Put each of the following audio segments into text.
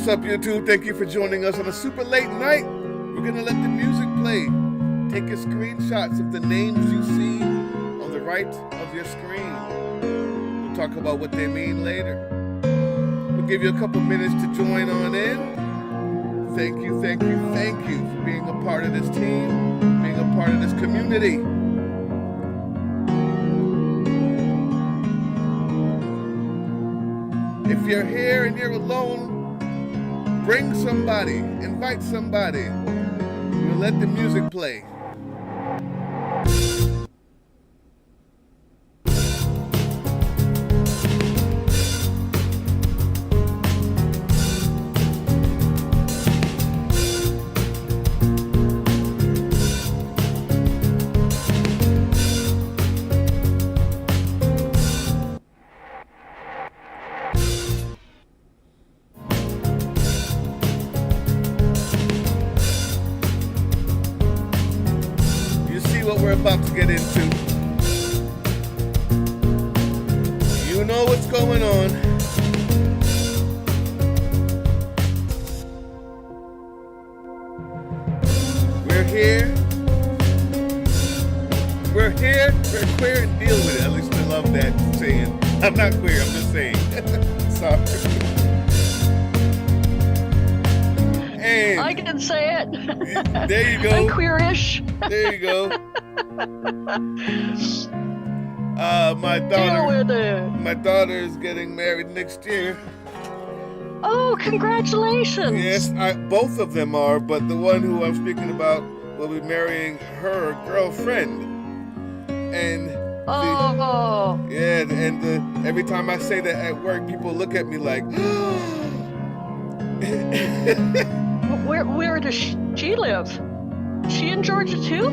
up, YouTube? Thank you for joining us on a super late night. We're going to let the music play. Take your screenshots of the names you see on the right of your screen. We'll talk about what they mean later. We'll give you a couple minutes to join on in. Thank you for being a part of this team, being a part of this community. If you're here and you're alone, bring somebody, invite somebody. We'll let the music play. What we're about to get into. You know what's going on. We're here. We're queer and deal with it. At least I love that saying. I'm not queer, I'm just saying. Sorry. And I can say it. There you go. I'm queerish. There you go. My daughter is getting married next year. Oh, congratulations. Yes, both of them are, but the one who I'm speaking about will be marrying her girlfriend. And every time I say that at work, people look at me like, Where does she live? She in Georgia too?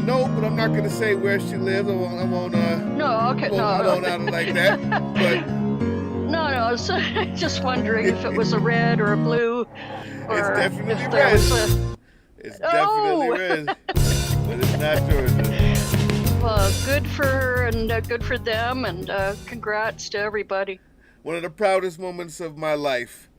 No, but I'm not gonna say where she lives. I won't out like that. But no. So just wondering if it was a red or a blue, or it's definitely if there red. was It's definitely red, but it's not Georgia. Well, good for her and good for them, and congrats to everybody. One of the proudest moments of my life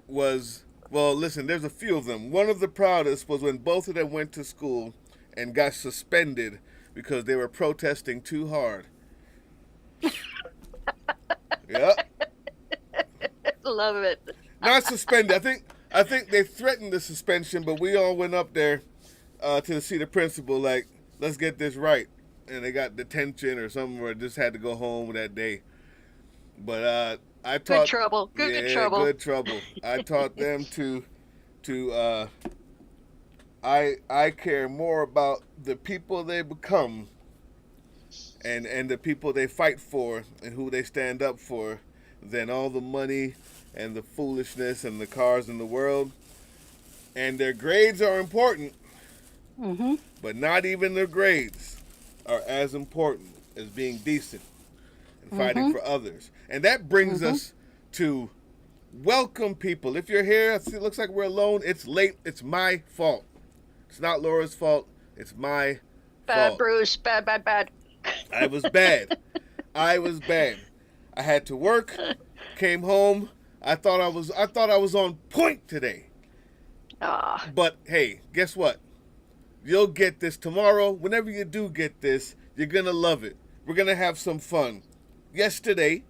was. Well, listen, there's a few of them. One of the proudest was when both of them went to school and got suspended because they were protesting too hard. Yep. Love it. Not suspended. I think they threatened the suspension, but we all went up there to see the principal, like, let's get this right. And they got detention or something, or just had to go home that day. But I taught good trouble. Good trouble. Good trouble. I taught them to I care more about the people they become and the people they fight for and who they stand up for than all the money and the foolishness and the cars in the world. And their grades are important, but not even their grades are as important as being decent and fighting for others. And that brings us to welcome people. If you're here, it looks like we're alone. It's late. It's my fault. It's not Laura's fault. It's my fault. Bad, Bruce. Bad. I was bad. I had to work. Came home. I thought I was on point today. But hey, guess what? You'll get this tomorrow. Whenever you do get this, you're gonna love it. We're gonna have some fun. Yesterday,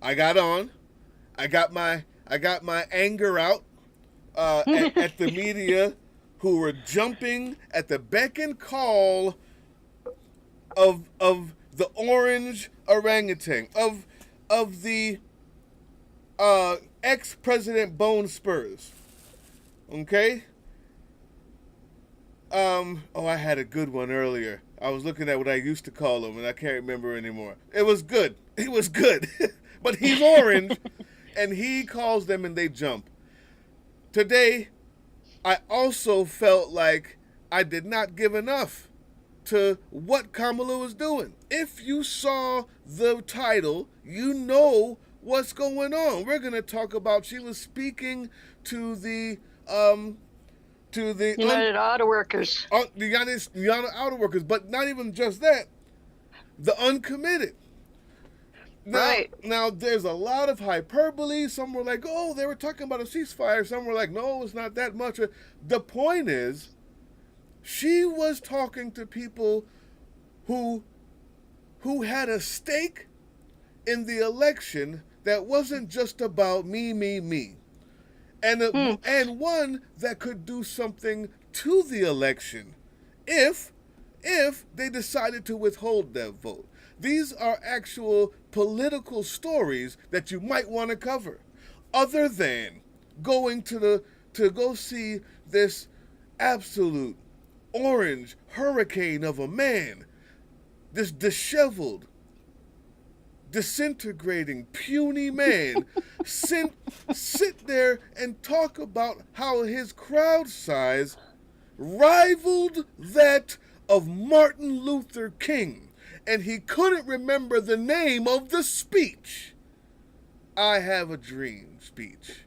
I got on. I got my anger out at the media who were jumping at the beck and call of the orange orangutan, of the ex-president Bone Spurs. Okay? I had a good one earlier. I was looking at what I used to call him, and I can't remember anymore. It was good. But he's orange, and he calls them and they jump. Today, I also felt like I did not give enough to what Kamala was doing. If you saw the title, you know what's going on. We're going to talk about, she was speaking to the United Auto Workers. The United Auto Workers, but not even just that. The uncommitted. Now, there's a lot of hyperbole. Some were like, oh, they were talking about a ceasefire. Some were like, no, it's not that much. The point is, she was talking to people who had a stake in the election that wasn't just about me, and one that could do something to the election if they decided to withhold their vote. These are actual political stories that you might want to cover, other than going to go see this absolute orange hurricane of a man, this disheveled, disintegrating, puny man, sit there and talk about how his crowd size rivaled that of Martin Luther King, and he couldn't remember the name of the speech. I have a dream speech.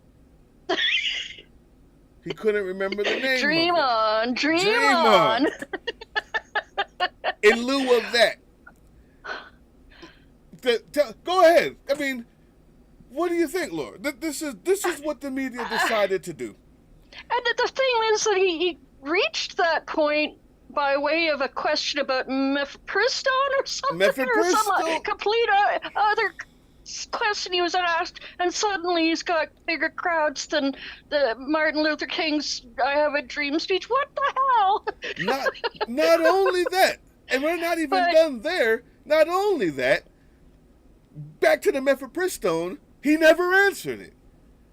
He couldn't remember the name. Dream of it. on, dream on. In lieu of that, go ahead. I mean, what do you think, Laura? This is what the media decided to do. And the thing is that he reached that point by way of a question about mifepristone or something, or some complete other question he was asked, and suddenly he's got bigger crowds than the Martin Luther King's "I Have a Dream" speech. What the hell? Not only that, and we're not even done there. Not only that, back to the mifepristone, he never answered it.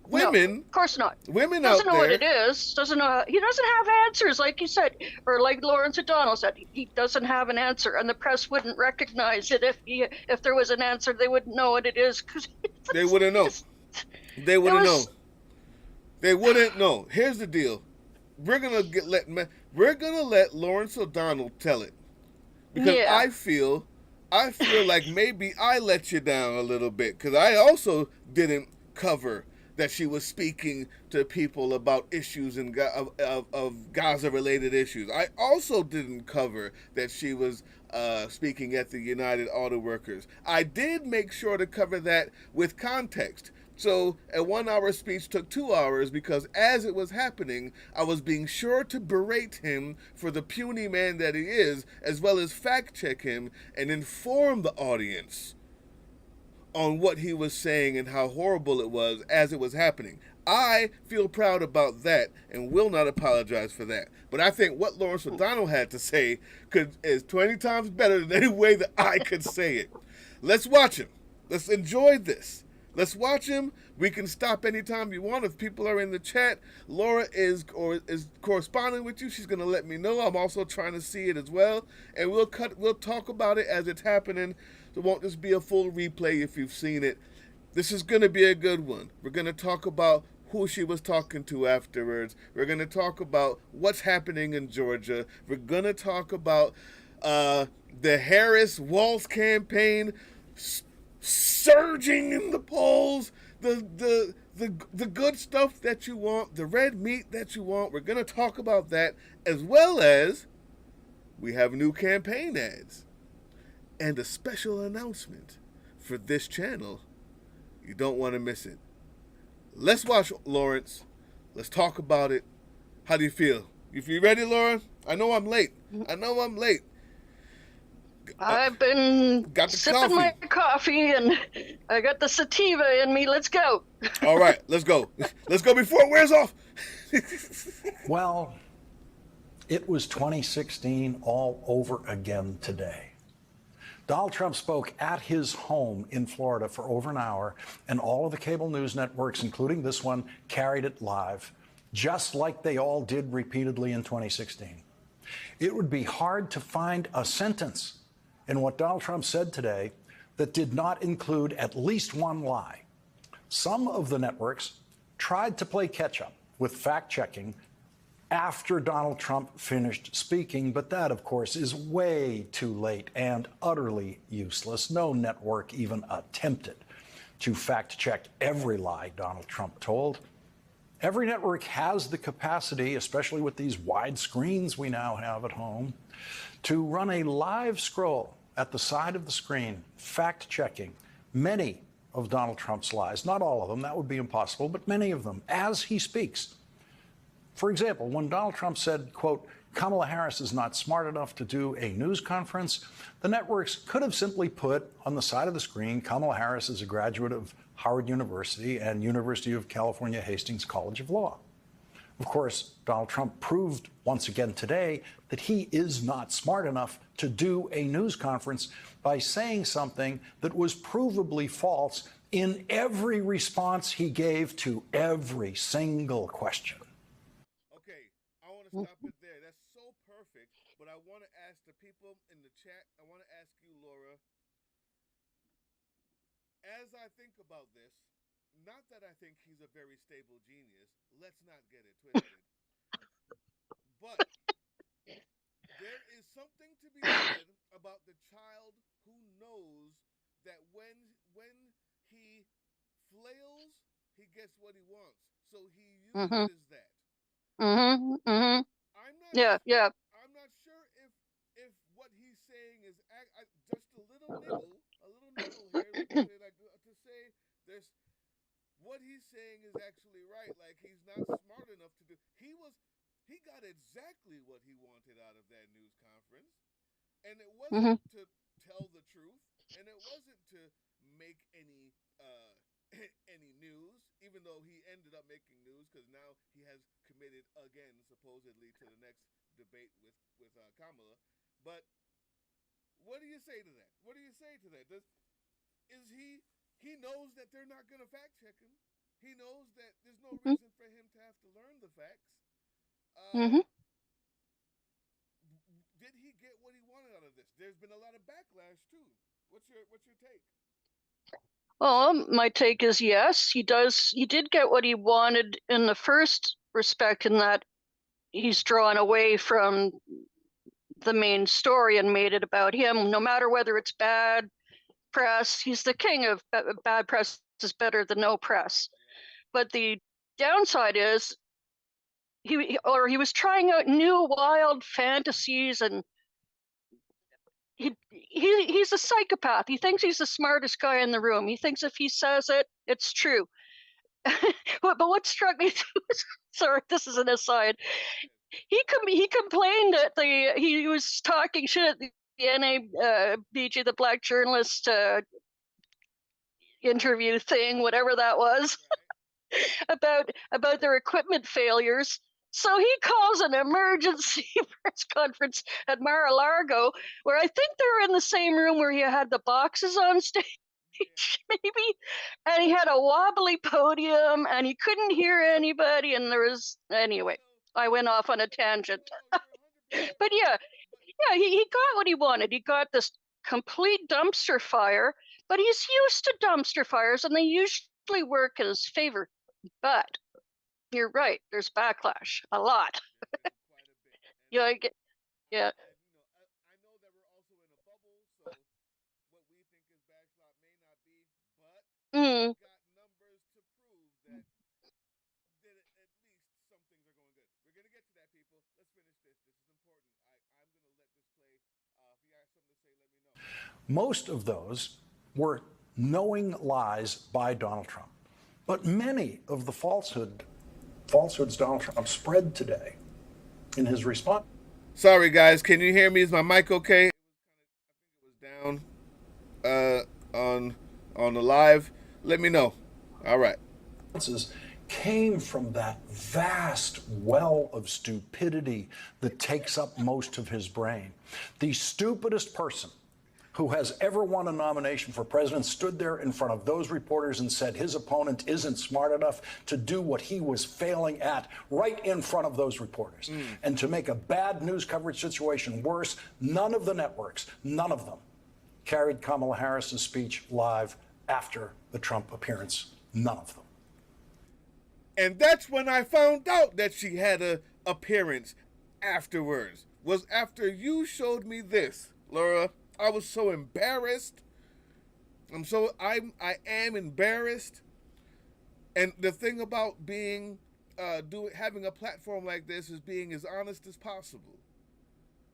Women, no, of course not. Women doesn't out know there, what it is. Doesn't know. He doesn't have answers, like you said, or like Lawrence O'Donnell said. He doesn't have an answer, and the press wouldn't recognize it if there was an answer. They wouldn't know what it is because they wouldn't know. They wouldn't know. They wouldn't know. Here's the deal: we're gonna let Lawrence O'Donnell tell it, because I feel like maybe I let you down a little bit, because I also didn't cover that she was speaking to people about issues of Gaza-related issues. I also didn't cover that she was speaking at the United Auto Workers. I did make sure to cover that with context. So a 1 hour speech took 2 hours, because as it was happening, I was being sure to berate him for the puny man that he is, as well as fact check him and inform the audience on what he was saying and how horrible it was as it was happening. I feel proud about that and will not apologize for that. But I think what Lawrence O'Donnell had to say is 20 times better than any way that I could say it. Let's watch him. Let's enjoy this. Let's watch him. We can stop anytime you want. If people are in the chat, Laura is corresponding with you. She's going to let me know. I'm also trying to see it as well. And we'll talk about it as it's happening. So it won't just be a full replay if you've seen it. This is going to be a good one. We're going to talk about who she was talking to afterwards. We're going to talk about what's happening in Georgia. We're going to talk about the Harris-Walz campaign surging in the polls, the good stuff that you want, the red meat that you want. We're going to talk about that, as well as we have new campaign ads and a special announcement for this channel. You don't want to miss it. Let's watch, Lawrence. Let's talk about it. How do you feel? You ready, Laura? I know I'm late. I've been sipping my coffee, and I got the sativa in me. Let's go. All right, let's go. Let's go before it wears off. Well, it was 2016 all over again today. Donald Trump spoke at his home in Florida for over an hour, and all of the cable news networks, including this one, carried it live, just like they all did repeatedly in 2016. It would be hard to find a sentence in what Donald Trump said today that did not include at least one lie. Some of the networks tried to play catch-up with fact-checking after Donald Trump finished speaking, but that, of course, is way too late and utterly useless. No network even attempted to fact-check every lie Donald Trump told. Every network has the capacity, especially with these wide screens we now have at home, to run a live scroll at the side of the screen, fact-checking many of Donald Trump's lies, not all of them, that would be impossible, but many of them, as he speaks. For example, when Donald Trump said, quote, Kamala Harris is not smart enough to do a news conference, the networks could have simply put on the side of the screen, Kamala Harris is a graduate of Howard University and University of California Hastings College of Law. Of course, Donald Trump proved once again today that he is not smart enough to do a news conference by saying something that was provably false in every response he gave to every single question. Okay, I want to stop it there. That's so perfect, but I want to ask the people in the chat, I want to ask you, Laura, as I think about this, not that I think he's a very stable genius, let's not get it twisted, but there is something to be said about the child who knows that when he flails, he gets what he wants. So he uses that. I'm not sure if what he's saying is just a little niggle here, like to say there's what he's saying is actually right. Like he's not smart enough to do. He got exactly what he wanted out of that news conference, and it wasn't to tell the truth, and it wasn't to make any news, even though he ended up making news because now he has committed again, supposedly, to the next debate with Kamala. But what do you say to that? What do you say to that? He knows that they're not going to fact check him. He knows that there's no reason for him to have to learn the facts. Did he get what he wanted out of this? There's been a lot of backlash too. What's your take? Well, my take is yes, he did get what he wanted in the first respect, in that he's drawn away from the main story and made it about him, no matter whether it's bad press. He's the king of bad press is better than no press. But the downside is he was trying out new wild fantasies, and he's a psychopath. He thinks he's the smartest guy in the room. He thinks if he says it, it's true. but what struck me sorry, this is an aside. He complained that he was talking shit at the NABG, the Black Journalist interview thing, whatever that was, about their equipment failures. So he calls an emergency press conference at Mar-a-Lago, where I think they're in the same room where he had the boxes on stage, maybe, and he had a wobbly podium, and he couldn't hear anybody, and anyway, I went off on a tangent. But yeah, he got what he wanted. He got this complete dumpster fire, but he's used to dumpster fires, and they usually work in his favor. But you're right, there's backlash, a lot. Yeah. I know that we're also in a bubble, so what we think is backlash may not be, but we got numbers to prove that at least some things are going good. We're going to get to that, people. Let's finish this. This is important. I'm going to let this play. If you got something to say, let me know. Most of those were knowing lies by Donald Trump. But many of the falsehoods Donald Trump spread today in his response. Sorry, guys. Can you hear me? Is my mic okay? I think it was down on the live. Let me know. All right. Came from that vast well of stupidity that takes up most of his brain. The stupidest person who has ever won a nomination for president stood there in front of those reporters and said his opponent isn't smart enough to do what he was failing at right in front of those reporters. And to make a bad news coverage situation worse, none of the networks, none of them, carried Kamala Harris's speech live after the Trump appearance. None of them. And that's when I found out that she had an appearance afterwards. Was after you showed me this, Laura. I was so embarrassed. I am embarrassed. And the thing about having a platform like this is being as honest as possible.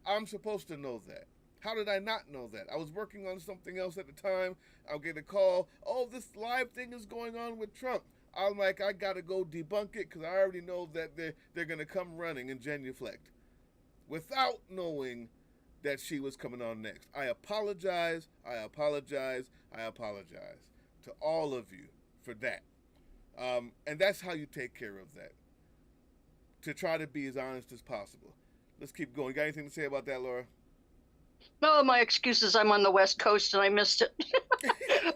I'm supposed to know that. How did I not know that? I was working on something else at the time. I'll get a call. Oh, this live thing is going on with Trump. I'm like, I got to go debunk it because I already know that they're going to come running and genuflect without knowing that she was coming on next. I apologize to all of you for that. And that's how you take care of that. To try to be as honest as possible. Let's keep going. You got anything to say about that, Laura? No, my excuse is I'm on the West Coast and I missed it,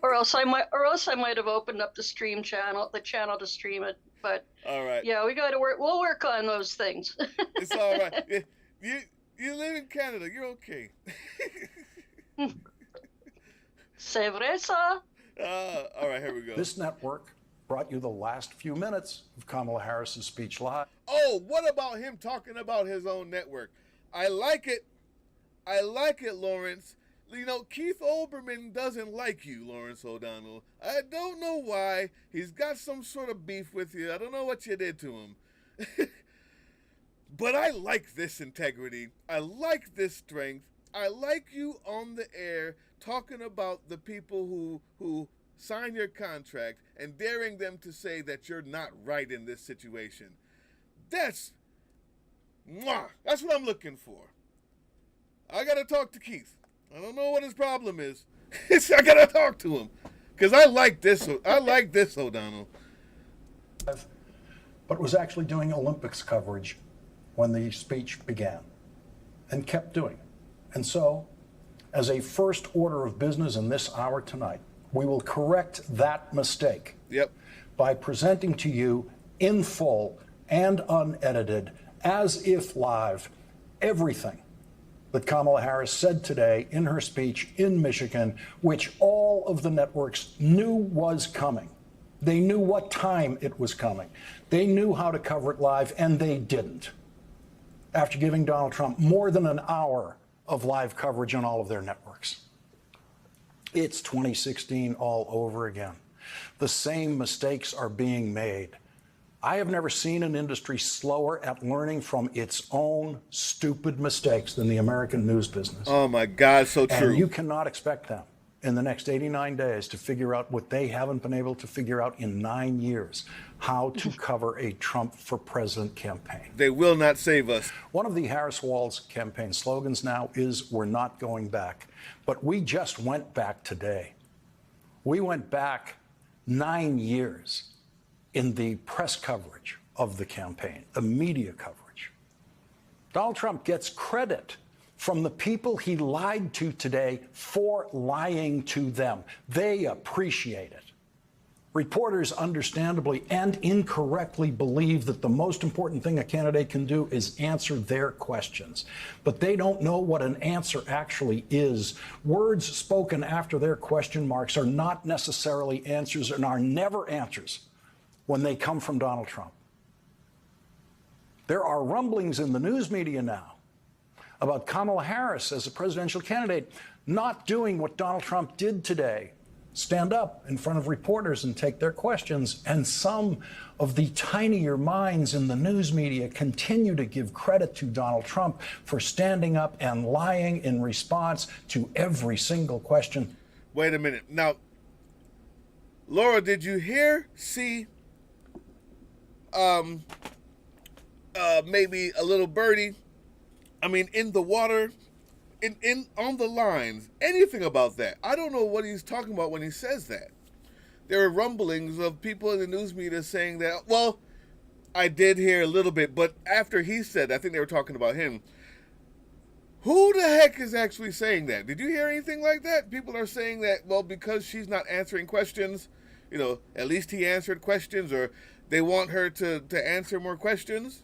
or else I might have opened up the channel to stream it. But all right, yeah, we got to work. We'll work on those things. It's all right. You live in Canada. You're okay. C'est vrai, ça. All right, here we go. This network brought you the last few minutes of Kamala Harris's speech live. Oh, what about him talking about his own network? I like it, Lawrence. You know, Keith Olbermann doesn't like you, Lawrence O'Donnell. I don't know why. He's got some sort of beef with you. I don't know what you did to him. But I like this integrity. I like this strength. I like you on the air talking about the people who sign your contract and daring them to say that you're not right in this situation. That's what I'm looking for. I gotta talk to Keith. I don't know what his problem is. I gotta talk to him because I like this. O'Donnell. But was actually doing Olympics coverage when the speech began, and kept doing it. And so, as a first order of business in this hour tonight, we will correct that mistake. Yep. By presenting to you in full and unedited, as if live, everything that Kamala Harris said today in her speech in Michigan, which all of the networks knew was coming. They knew what time it was coming. They knew how to cover it live, and they didn't. After giving Donald Trump more than an hour of live coverage on all of their networks. It's 2016 all over again. The same mistakes are being made. I have never seen an industry slower at learning from its own stupid mistakes than the American news business. Oh my God, so true. And you cannot expect them in the next 89 days to figure out what they haven't been able to figure out in 9 years, how to cover a Trump for president campaign. They will not save us. One of the Harris-Walz campaign slogans now is, "We're not going back." But we just went back today. We went back 9 years in the press coverage of the campaign, the media coverage. Donald Trump gets credit from the people he lied to today for lying to them. They appreciate it. Reporters understandably and incorrectly believe that the most important thing a candidate can do is answer their questions. But they don't know what an answer actually is. Words spoken after their question marks are not necessarily answers and are never answers when they come from Donald Trump. There are rumblings in the news media now about Kamala Harris as a presidential candidate not doing what Donald Trump did today, stand up in front of reporters and take their questions. And some of the tinier minds in the news media continue to give credit to Donald Trump for standing up and lying in response to every single question. Wait a minute. Now, Laura, did you see maybe a little birdie? I mean, in the water, on the lines, anything about that? I don't know what he's talking about when he says that. There are rumblings of people in the news media saying that, well, I did hear a little bit, but after he said, I think they were talking about him. Who the heck is actually saying that? Did you hear anything like that? People are saying that, well, because she's not answering questions, at least he answered questions, or they want her to answer more questions.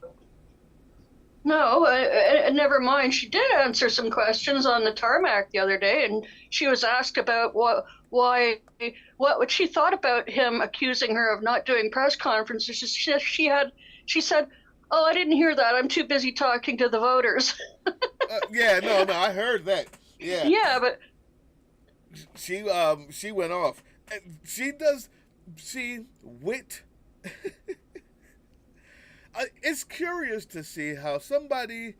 No, never mind. She did answer some questions on the tarmac the other day, and she was asked about what she thought about him accusing her of not doing press conferences. She said, "Oh, I didn't hear that. I'm too busy talking to the voters." Yeah, no, I heard that. Yeah. Yeah, but she went off. She wit. It's curious to see how somebody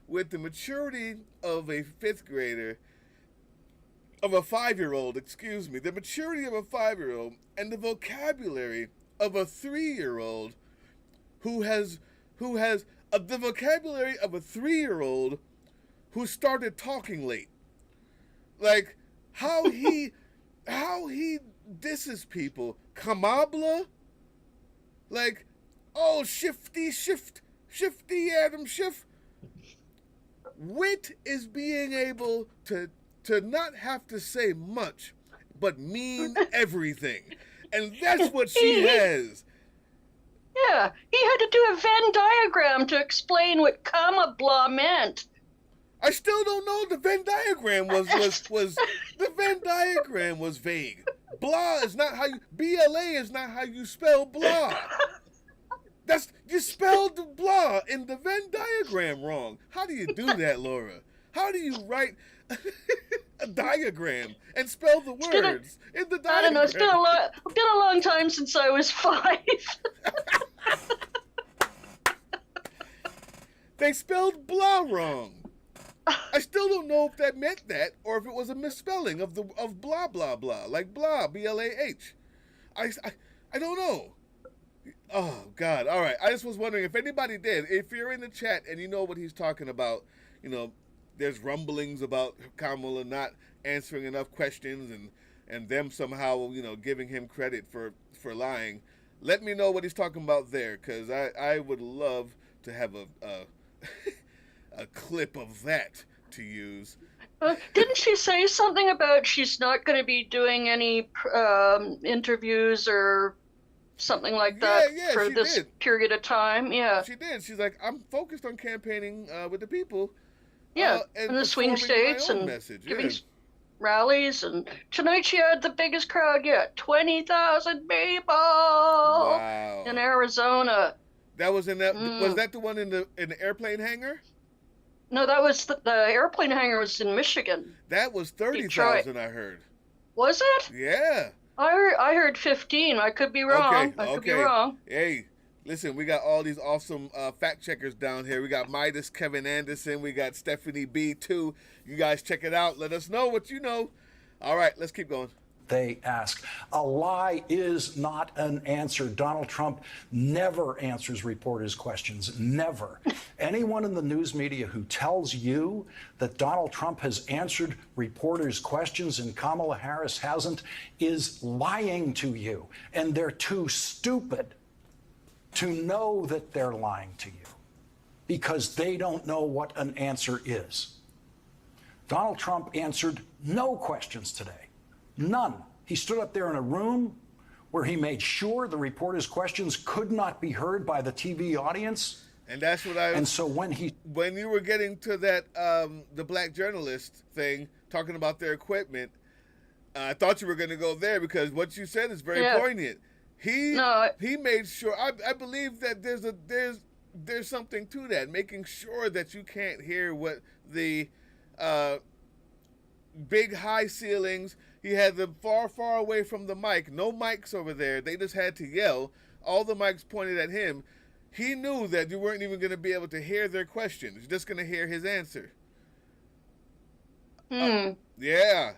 with the maturity of a fifth grader of a 5-year-old, the maturity of a 5-year-old, and the vocabulary of a 3-year-old who has the vocabulary of a 3-year-old who started talking late. Like how he disses people. Kamala, like, oh, shifty Adam Schiff. Wit is being able to not have to say much, but mean everything. And that's what she has. Yeah, he had to do a Venn diagram to explain what comma blah meant. I still don't know. The Venn diagram was the Venn diagram was vague. Blah is not how you BLA is not how you spell blah. You spelled blah in the Venn diagram wrong. How do you do that, Laura? How do you write a diagram and spell the words in the diagram? I don't know. It's been a long time since I was 5. They spelled blah wrong. I still don't know if that meant that or if it was a misspelling of blah blah blah, like blah, BLAH. I don't know. Oh God! All right. I just was wondering if anybody did. If you're in the chat and you know what he's talking about, there's rumblings about Kamala not answering enough questions and them somehow giving him credit for lying. Let me know what he's talking about there, because I would love to have a clip of that to use. Didn't she say something about she's not going to be doing any interviews or something like that for this period of time? Yeah, she did. She's like, I'm focused on campaigning with the people. Yeah, in the swing states and giving rallies. And tonight she had the biggest crowd yet, 20,000 people in Arizona. That was in that. Was that the one in the airplane hangar? No, that was the airplane hangar was in Michigan. That was 30,000. I heard. Was it? Yeah. I heard 15. I could be wrong. I could be wrong. Hey, listen, we got all these awesome fact checkers down here. We got Midas, Kevin Anderson. We got Stephanie B too. You guys check it out. Let us know what you know. All right, let's keep going. They ask. A lie is not an answer. Donald Trump never answers reporters' questions. Never. Anyone in the news media who tells you that Donald Trump has answered reporters' questions and Kamala Harris hasn't is lying to you. And they're too stupid to know that they're lying to you because they don't know what an answer is. Donald Trump answered no questions today. None. He stood up there in a room where he made sure the reporters' questions could not be heard by the TV audience. And that's what And so when you were getting to that the black journalist thing, talking about their equipment, I thought you were going to go there because what you said is very poignant. He made sure. I believe that there's something to that, making sure that you can't hear what the big high ceilings. He had them far, far away from the mic. No mics over there. They just had to yell. All the mics pointed at him. He knew that you weren't even going to be able to hear their questions. You're just going to hear his answer. Yeah.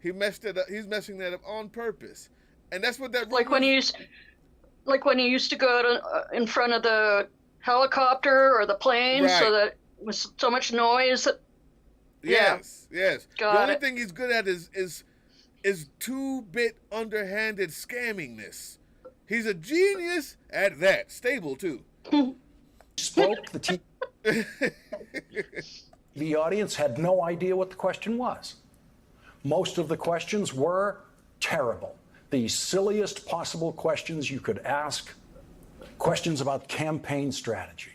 He messed it up. He's messing that up on purpose. And that's what that when he used to go in front of the helicopter or the plane, so that it was so much noise that. Yes. The only thing he's good at is 2-bit underhanded scamming this. He's a genius at that. Stable too. Spoke the audience had no idea what the question was. Most of the questions were terrible. The silliest possible questions you could ask. Questions about campaign strategy.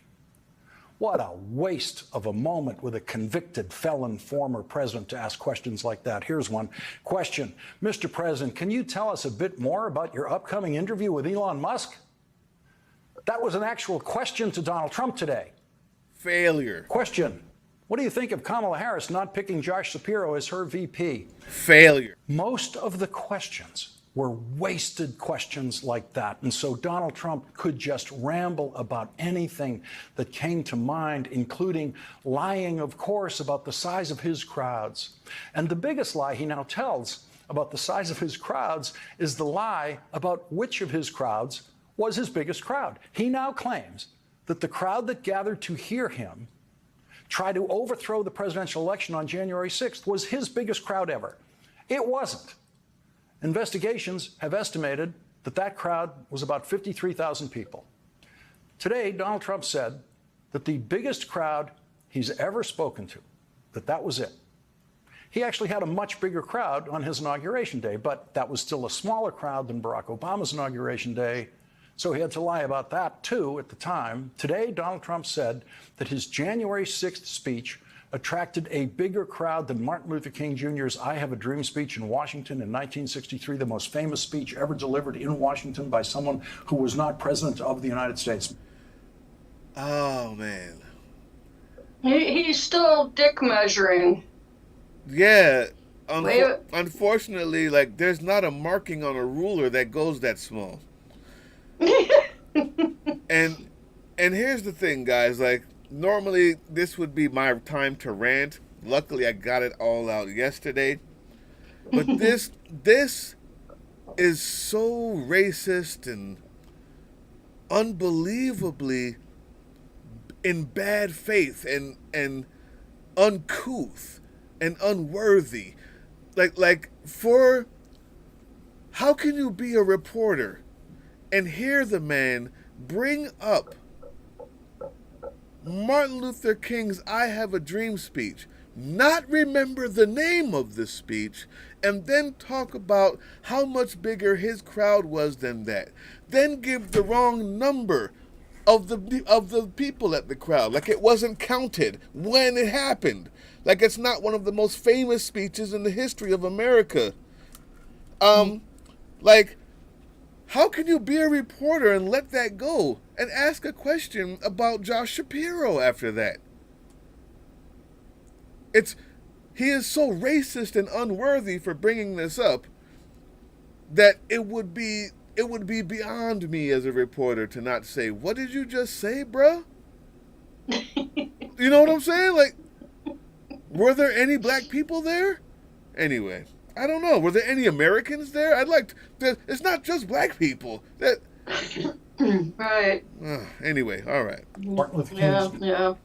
What a waste of a moment with a convicted felon former president to ask questions like that. Here's one question. Mr. President, can you tell us a bit more about your upcoming interview with Elon Musk? That was an actual question to Donald Trump today. Failure. Question. What do you think of Kamala Harris not picking Josh Shapiro as her VP? Failure. Most of the questions were wasted questions like that. And so Donald Trump could just ramble about anything that came to mind, including lying, of course, about the size of his crowds. And the biggest lie he now tells about the size of his crowds is the lie about which of his crowds was his biggest crowd. He now claims that the crowd that gathered to hear him try to overthrow the presidential election on January 6th was his biggest crowd ever. It wasn't. Investigations have estimated that that crowd was about 53,000 people. Today, Donald Trump said that the biggest crowd he's ever spoken to, that was it. He actually had a much bigger crowd on his inauguration day, but that was still a smaller crowd than Barack Obama's inauguration day, so he had to lie about that too at the time. Today, Donald Trump said that his January 6th speech attracted a bigger crowd than Martin Luther King Jr.'s I Have a Dream speech in Washington in 1963, the most famous speech ever delivered in Washington by someone who was not president of the United States. Oh, man. He's still dick measuring. Yeah. Unfortunately, like, there's not a marking on a ruler that goes that small. And here's the thing, guys, like, normally, this would be my time to rant. Luckily, I got it all out yesterday. But this is so racist and unbelievably in bad faith and uncouth and unworthy. How can you be a reporter and hear the man bring up Martin Luther King's I Have a Dream speech, not remember the name of the speech, and then talk about how much bigger his crowd was than that, then give the wrong number of the people at the crowd, like it wasn't counted when it happened, like it's not one of the most famous speeches in the history of America. How can you be a reporter and let that go and ask a question about Josh Shapiro after that? He is so racist and unworthy for bringing this up that it would be beyond me as a reporter to not say, "What did you just say, bruh?" You know what I'm saying? Like, were there any black people there? Anyway. I don't know. Were there any Americans there? It's not just black people. Right. Anyway, all right. Martin Luther King's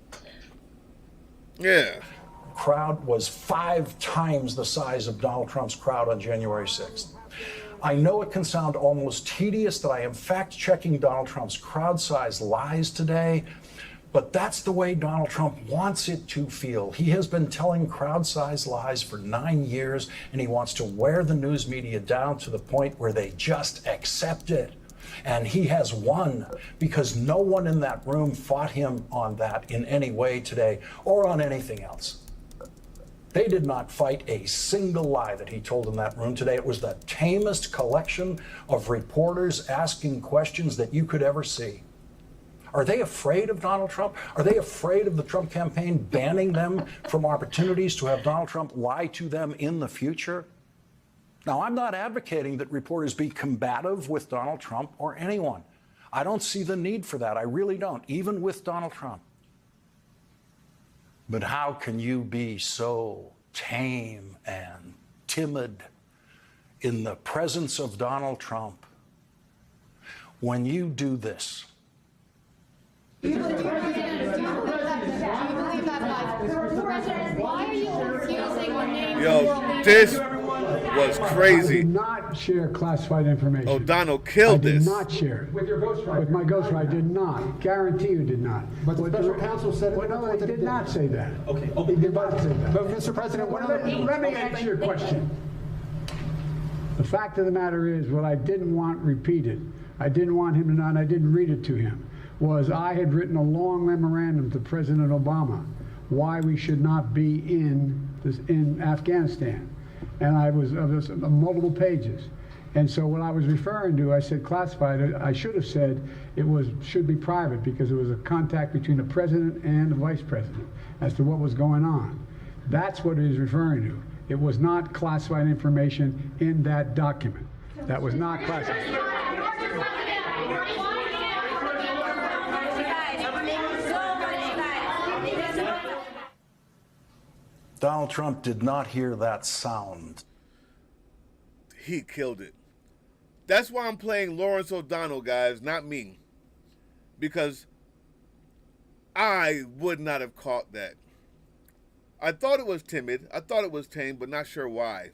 crowd was 5 times the size of Donald Trump's crowd on January 6th. I know it can sound almost tedious that I am fact-checking Donald Trump's crowd size lies today, but that's the way Donald Trump wants it to feel. He has been telling crowd size lies for 9 years, and he wants to wear the news media down to the point where they just accept it. And he has won because no one in that room fought him on that in any way today or on anything else. They did not fight a single lie that he told in that room today. It was the tamest collection of reporters asking questions that you could ever see. Are they afraid of Donald Trump? Are they afraid of the Trump campaign banning them from opportunities to have Donald Trump lie to them in the future? Now, I'm not advocating that reporters be combative with Donald Trump or anyone. I don't see the need for that. I really don't, even with Donald Trump. But how can you be so tame and timid in the presence of Donald Trump when you do this? Why are you confusing the name? Yo, this was crazy. I did not share classified information. O'Donnell killed this. I did not share it. With your ghostwriter? With my ghostwriter, I did not. Guarantee you did not. But the special counsel said it. Well, no, he did not say that. Okay. He did not say that. But Mr. President, let me answer your question. The fact of the matter is, what I didn't want repeated, I didn't want him to know, and I didn't read it to him, was I had written a long memorandum to President Obama why we should not be in Afghanistan. And I was multiple pages. And so what I was referring to, I said classified. I should have said should be private because it was a contact between the president and the vice president as to what was going on. That's what it is referring to. It was not classified information in that document. That was not classified. Donald Trump did not hear that sound. He killed it. That's why I'm playing Lawrence O'Donnell, guys, not me. Because I would not have caught that. I thought it was timid. I thought it was tame, but not sure why.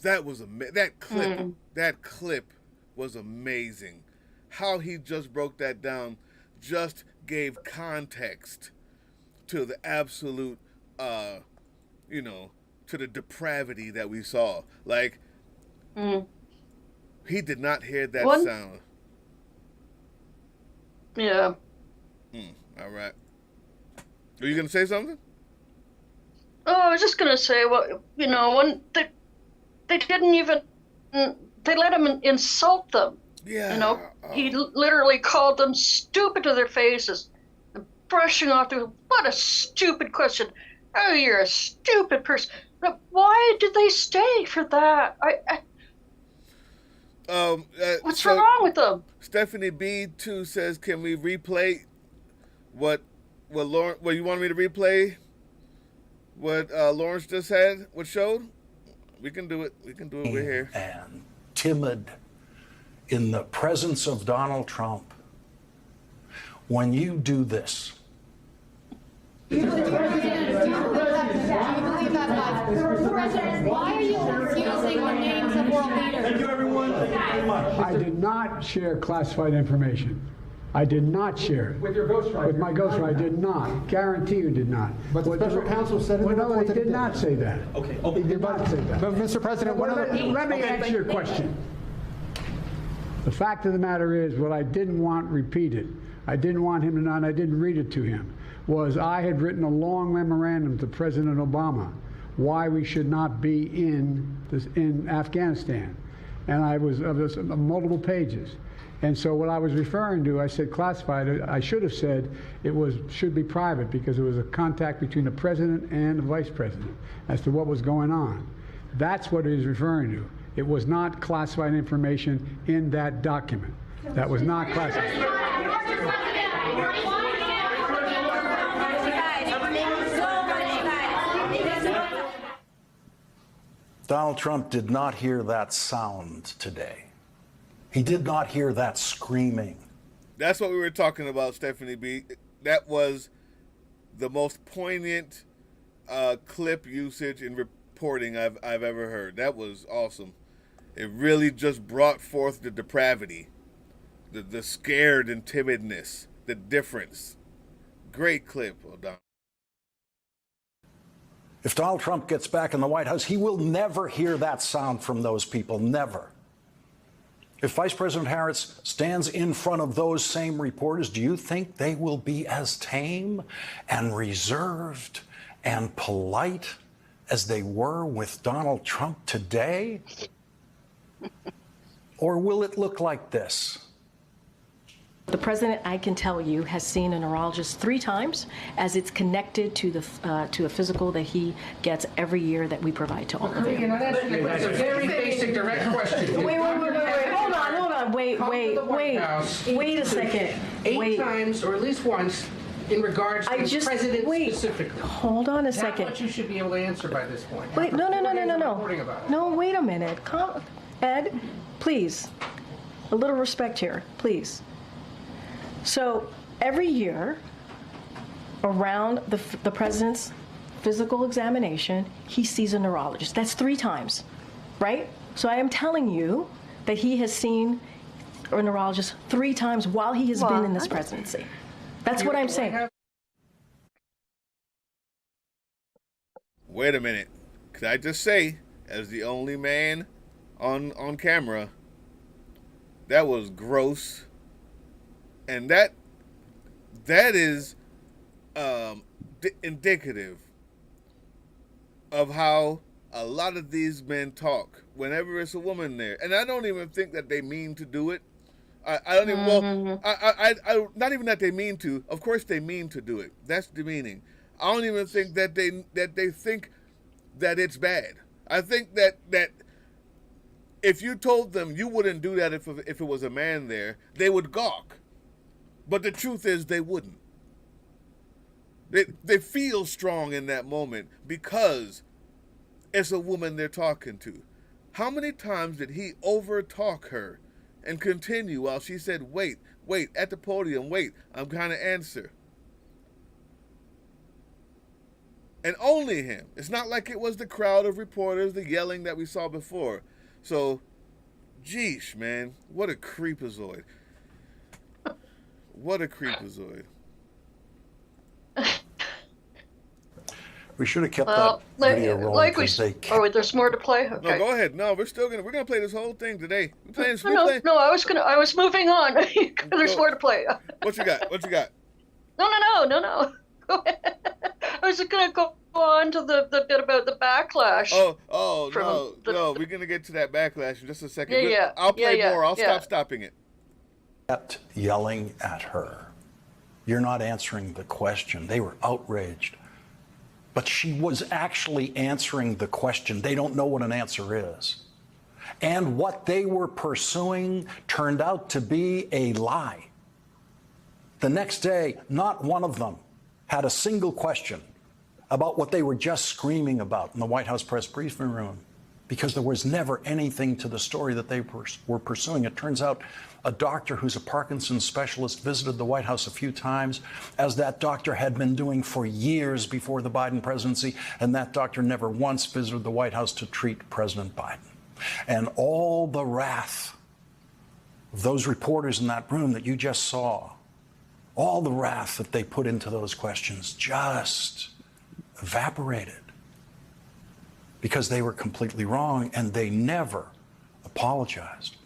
That was that clip was amazing. How he just broke that down just gave context to the absolute to the depravity that we saw. Like, he did not hear that sound. Yeah. All right. Are you going to say something? Oh, I was just going to say, well, when they didn't even, they let him insult them. Yeah. He literally called them stupid to their faces, and brushing off their, what a stupid question. Oh, you're a stupid person. But why did they stay for that? What's wrong with them? Stephanie B too says, "Can we replay what Lauren? Well, you want me to replay what Lawrence just had? What showed? We can do it. We can do it. We're here." And timid in the presence of Donald Trump. When you do this. Why are you confusing the names of world leaders? Thank you, everyone. Thank you very much. I did not share classified information. I did not share it. With your ghostwriter. With my ghostwriter, I did not. Guarantee you did not. But the special counsel said in the report he that did it not did. say that. Okay. He did not say that. But Mr. President, Let me answer your question. The fact of the matter is, what I didn't want repeated, I didn't want him to know, and I didn't read it to him, was I had written a long memorandum to President Obama why we should not be in Afghanistan. And I was of multiple pages. And so what I was referring to, I said classified. I should have said it should be private because it was a contact between the president and the vice president as to what was going on. That's what he was referring to. It was not classified information in that document. That was not classified. Donald Trump did not hear that sound today. He did not hear that screaming. That's what we were talking about, Stephanie B. That was the most poignant clip usage in reporting I've ever heard. That was awesome. It really just brought forth the depravity, the scared and timidness, the difference. Great clip, O'Donnell. If Donald Trump gets back in the White House, he will never hear that sound from those people, never. If Vice President Harris stands in front of those same reporters, do you think they will be as tame and reserved and polite as they were with Donald Trump today? Or will it look like this? The president, I can tell you, has seen a neurologist 3 times, as it's connected to a physical that he gets every year that we provide to all of you. It's a very basic, direct question. Wait. Hold on. Wait a second. 8 times, or at least once, in regards to the president specifically. Hold on a second. Not what you should be able to answer by this point. Wait, no. Reporting about it. No, wait a minute. Ed, please. A little respect here, please. So every year, around the president's physical examination, he sees a neurologist. That's 3 times, right? So I am telling you that he has seen a neurologist 3 times while he has been in this presidency. That's what I'm saying. Wait a minute. Could I just say, as the only man on camera, that was gross. And that is indicative of how a lot of these men talk whenever it's a woman there. And I don't even think that they mean to do it. I don't even, well, I not even that they mean to. Of course they mean to do it. That's demeaning. I don't even think that they think that it's bad. I think that If you told them you wouldn't do that if it was a man there, they would gawk. But the truth is they wouldn't. They feel strong in that moment because it's a woman they're talking to. How many times did he over-talk her and continue while she said, wait, at the podium, wait, I'm going to answer. And only him. It's not like it was the crowd of reporters, the yelling that we saw before. So, geesh, man, what a creepazoid. What a creepazoid. We should have kept that video rolling. There's more to play. Okay. No, go ahead. No, we're gonna play this whole thing today. No, I was moving on. There's more to play. What you got? No. Go ahead. I was gonna go on to the bit about the backlash. No, we're gonna get to that backlash in just a second. Yeah. I'll play more. I'll stop stopping it. Kept yelling at her. You're not answering the question. They were outraged. But she was actually answering the question. They don't know what an answer is. And what they were pursuing turned out to be a lie. The next day, not one of them had a single question about what they were just screaming about in the White House press briefing room, because there was never anything to the story that they were pursuing. It turns out a doctor who's a Parkinson's specialist visited the White House a few times, as that doctor had been doing for years before the Biden presidency, and that doctor never once visited the White House to treat President Biden. And all the wrath of those reporters in that room that you just saw, all the wrath that they put into those questions just evaporated because they were completely wrong, and they never apologized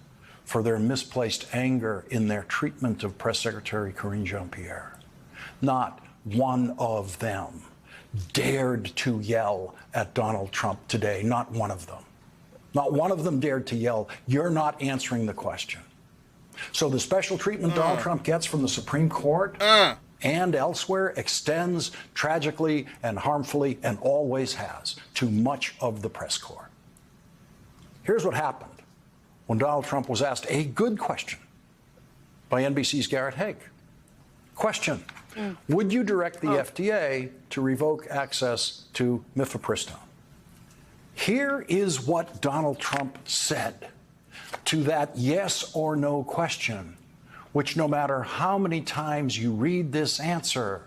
for their misplaced anger in their treatment of Press Secretary Karine Jean-Pierre. Not one of them dared to yell at Donald Trump today. Not one of them. Not one of them dared to yell, "You're not answering the question." So the special treatment Donald Trump gets from the Supreme Court and elsewhere extends tragically and harmfully, and always has, to much of the press corps. Here's what happened when Donald Trump was asked a good question by NBC's Garrett Haake. Question: would you direct the FDA to revoke access to mifepristone? Here is what Donald Trump said to that yes or no question, which, no matter how many times you read this answer,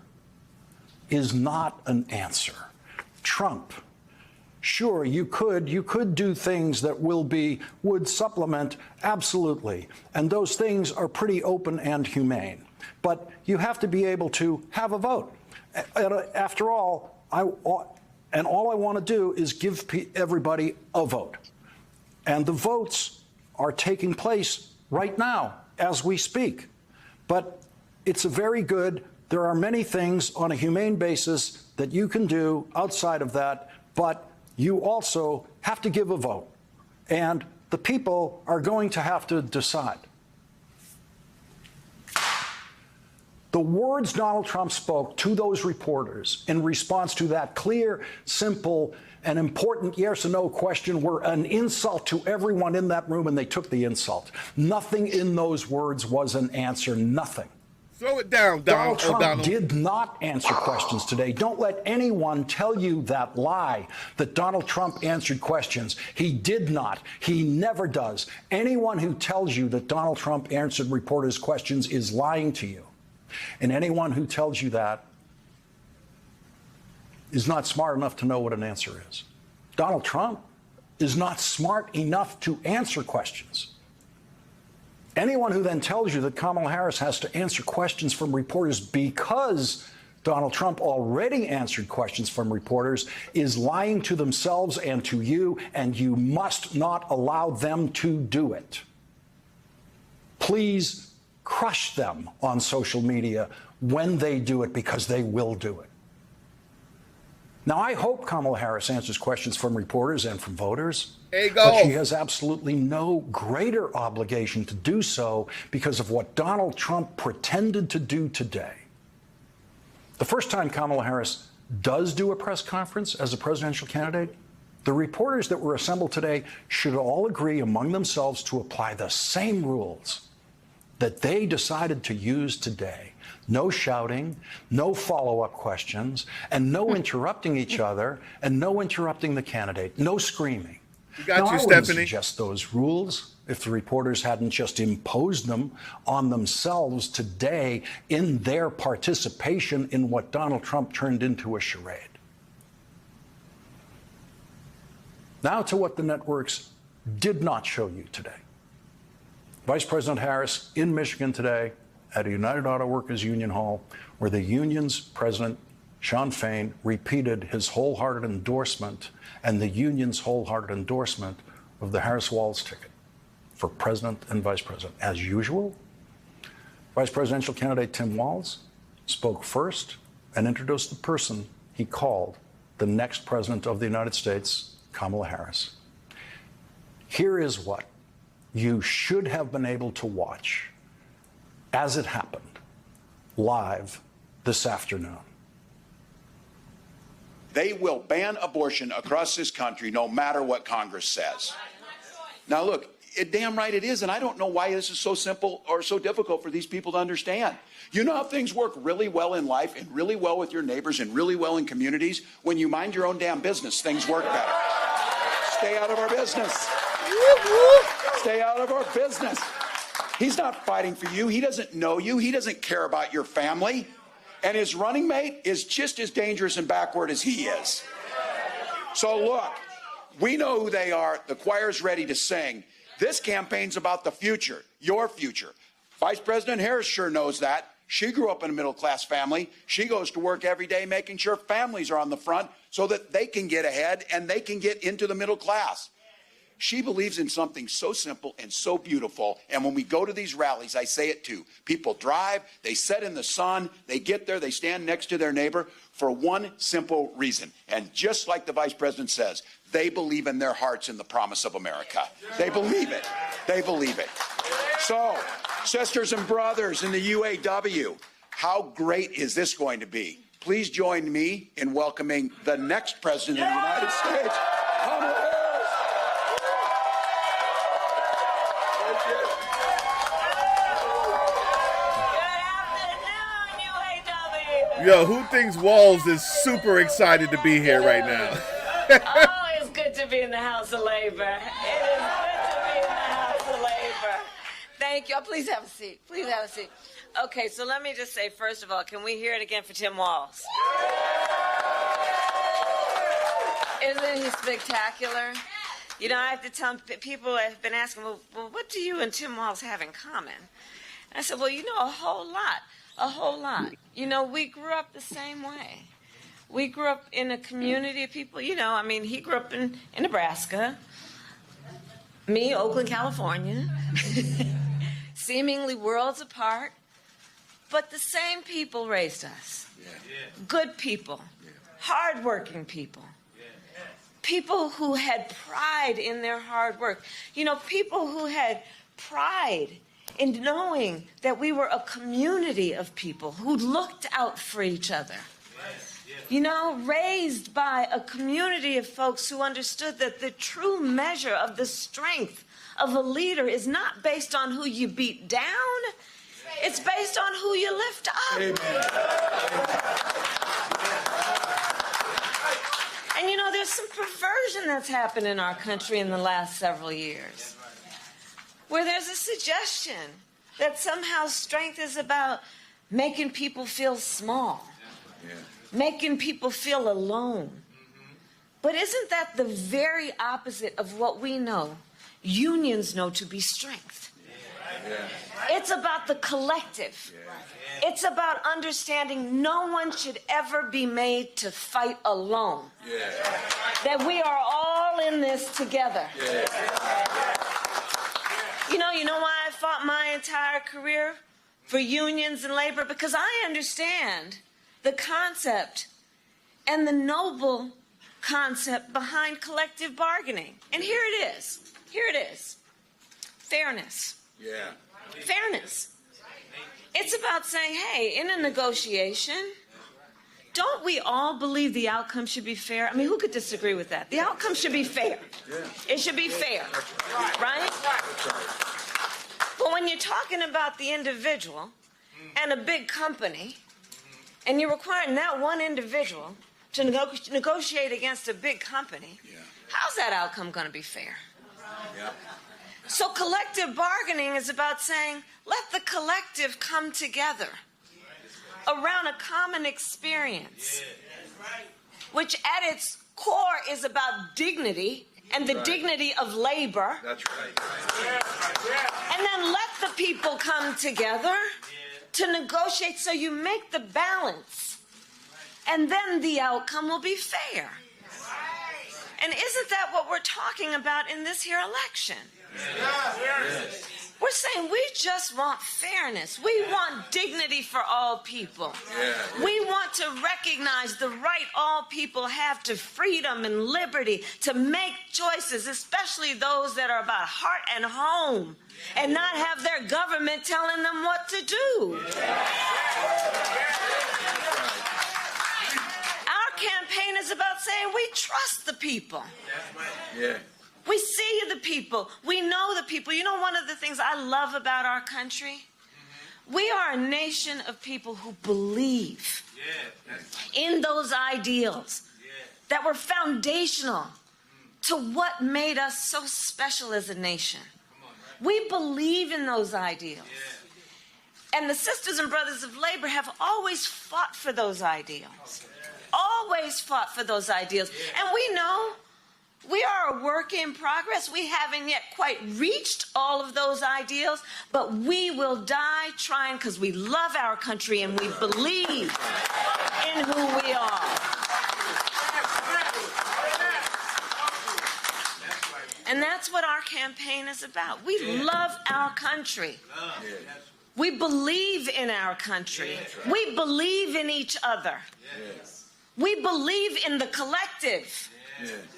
is not an answer. Trump: sure, you could do things that would supplement, absolutely. And those things are pretty open and humane. But you have to be able to have a vote. After all, all I want to do is give everybody a vote. And the votes are taking place right now as we speak. But it's a very good, there are many things on a humane basis that you can do outside of that, but you also have to give a vote. And the people are going to have to decide. The words Donald Trump spoke to those reporters in response to that clear, simple, and important yes or no question were an insult to everyone in that room, and they took the insult. Nothing in those words was an answer. Nothing. Throw it down, Donald Trump did not answer questions today. Don't let anyone tell you that lie, that Donald Trump answered questions. He did not. He never does. Anyone who tells you that Donald Trump answered reporters' questions is lying to you. And anyone who tells you that is not smart enough to know what an answer is. Donald Trump is not smart enough to answer questions. Anyone who then tells you that Kamala Harris has to answer questions from reporters because Donald Trump already answered questions from reporters is lying to themselves and to you, and you must not allow them to do it. Please crush them on social media when they do it, because they will do it. Now, I hope Kamala Harris answers questions from reporters and from voters. But she has absolutely no greater obligation to do so because of what Donald Trump pretended to do today. The first time Kamala Harris does do a press conference as a presidential candidate The reporters that were assembled today should all agree among themselves to apply the same rules that they decided to use today. No shouting, no follow-up questions, and no interrupting each other, and no interrupting the candidate, no screaming. You got now, you, I wouldn't Stephanie. suggest those rules if the reporters hadn't just imposed them on themselves today in their participation in what Donald Trump turned into a charade. Now to what the networks did not show you today. Vice President Harris in Michigan today at a United Auto Workers Union Hall, where the union's president, Sean Fain, repeated his wholehearted endorsement and the union's wholehearted endorsement of the Harris-Walz ticket for president and vice president. As usual, vice presidential candidate Tim Walz spoke first and introduced the person he called the next president of the United States, Kamala Harris. Here is what you should have been able to watch as it happened live this afternoon. They will ban abortion across this country no matter what Congress says. Now look, damn right it is, and I don't know why this is so simple or so difficult for these people to understand. You know how things work really well in life and really well with your neighbors and really well in communities? When you mind your own damn business, things work better. Stay out of our business. Stay out of our business. He's not fighting for you. He doesn't know you. He doesn't care about your family. And his running mate is just as dangerous and backward as he is. So look, we know who they are. The choir's ready to sing. This campaign's about the future, your future. Vice President Harris sure knows that. She grew up in a middle-class family. She goes to work every day making sure families are on the front so that they can get ahead and they can get into the middle class. She believes in something so simple and so beautiful. And when we go to these rallies, I say it too. People drive, they sit in the sun, they get there, they stand next to their neighbor for one simple reason. And just like the vice president says, they believe in their hearts in the promise of America. They believe it. They believe it. So, sisters and brothers in the UAW, how great is this going to be? Please join me in welcoming the next president of the United States, Kamala Harris. Yo, who thinks Walz is super excited to be here right now? Oh, it's good to be in the House of Labor. It is good to be in the House of Labor. Thank you. Oh, please have a seat. Please have a seat. Okay, so let me just say, first of all, can we hear it again for Tim Walz? Isn't he spectacular? You know, I have to tell people have been asking, well, what do you and Tim Walz have in common? And I said, well, you know, a whole lot. A whole lot. You know, we grew up the same way. We grew up in a community of people, you know, I mean, he grew up in Nebraska. Me, Oakland, California. Seemingly worlds apart. But the same people raised us. Good people. Hardworking people. People who had pride in their hard work. You know, people who had pride in knowing that we were a community of people who looked out for each other. You know, raised by a community of folks who understood that the true measure of the strength of a leader is not based on who you beat down, it's based on who you lift up. And you know, there's some perversion that's happened in our country in the last several years, where there's a suggestion that somehow strength is about making people feel small, making people feel alone. But isn't that the very opposite of what we know, unions know to be strength? It's about the collective. It's about understanding no one should ever be made to fight alone. That we are all in this together. You know why I fought my entire career for unions and labor? Because I understand the concept and the noble concept behind collective bargaining. And here it is. Here it is. Fairness. Fairness. It's about saying, hey, in a negotiation, don't we all believe the outcome should be fair? I mean, who could disagree with that? The outcome should be fair. It should be fair, right? But when you're talking about the individual and a big company, and you're requiring that one individual to negotiate against a big company, how's that outcome going to be fair? So collective bargaining is about saying, let the collective come together around a common experience, which at its core is about dignity and the dignity of labor. That's right. And then let the people come together to negotiate so you make the balance. And then the outcome will be fair. And isn't that what we're talking about in this here election? We're saying we just want fairness. We want dignity for all people. We want to recognize the right all people have to freedom and liberty to make choices, especially those that are about heart and home, and not have their government telling them what to do. Our campaign is about saying we trust the people. We see the people. We know the people. You know, one of the things I love about our country? We are a nation of people who believe in those ideals that were foundational to what made us so special as a nation. We believe in those ideals. And the sisters and brothers of labor have always fought for those ideals. Always fought for those ideals. And we know we are a work in progress. We haven't yet quite reached all of those ideals, but we will die trying because we love our country and we believe in who we are. And that's what our campaign is about. We love our country. We believe in our country. We believe in each other. We believe in the collective.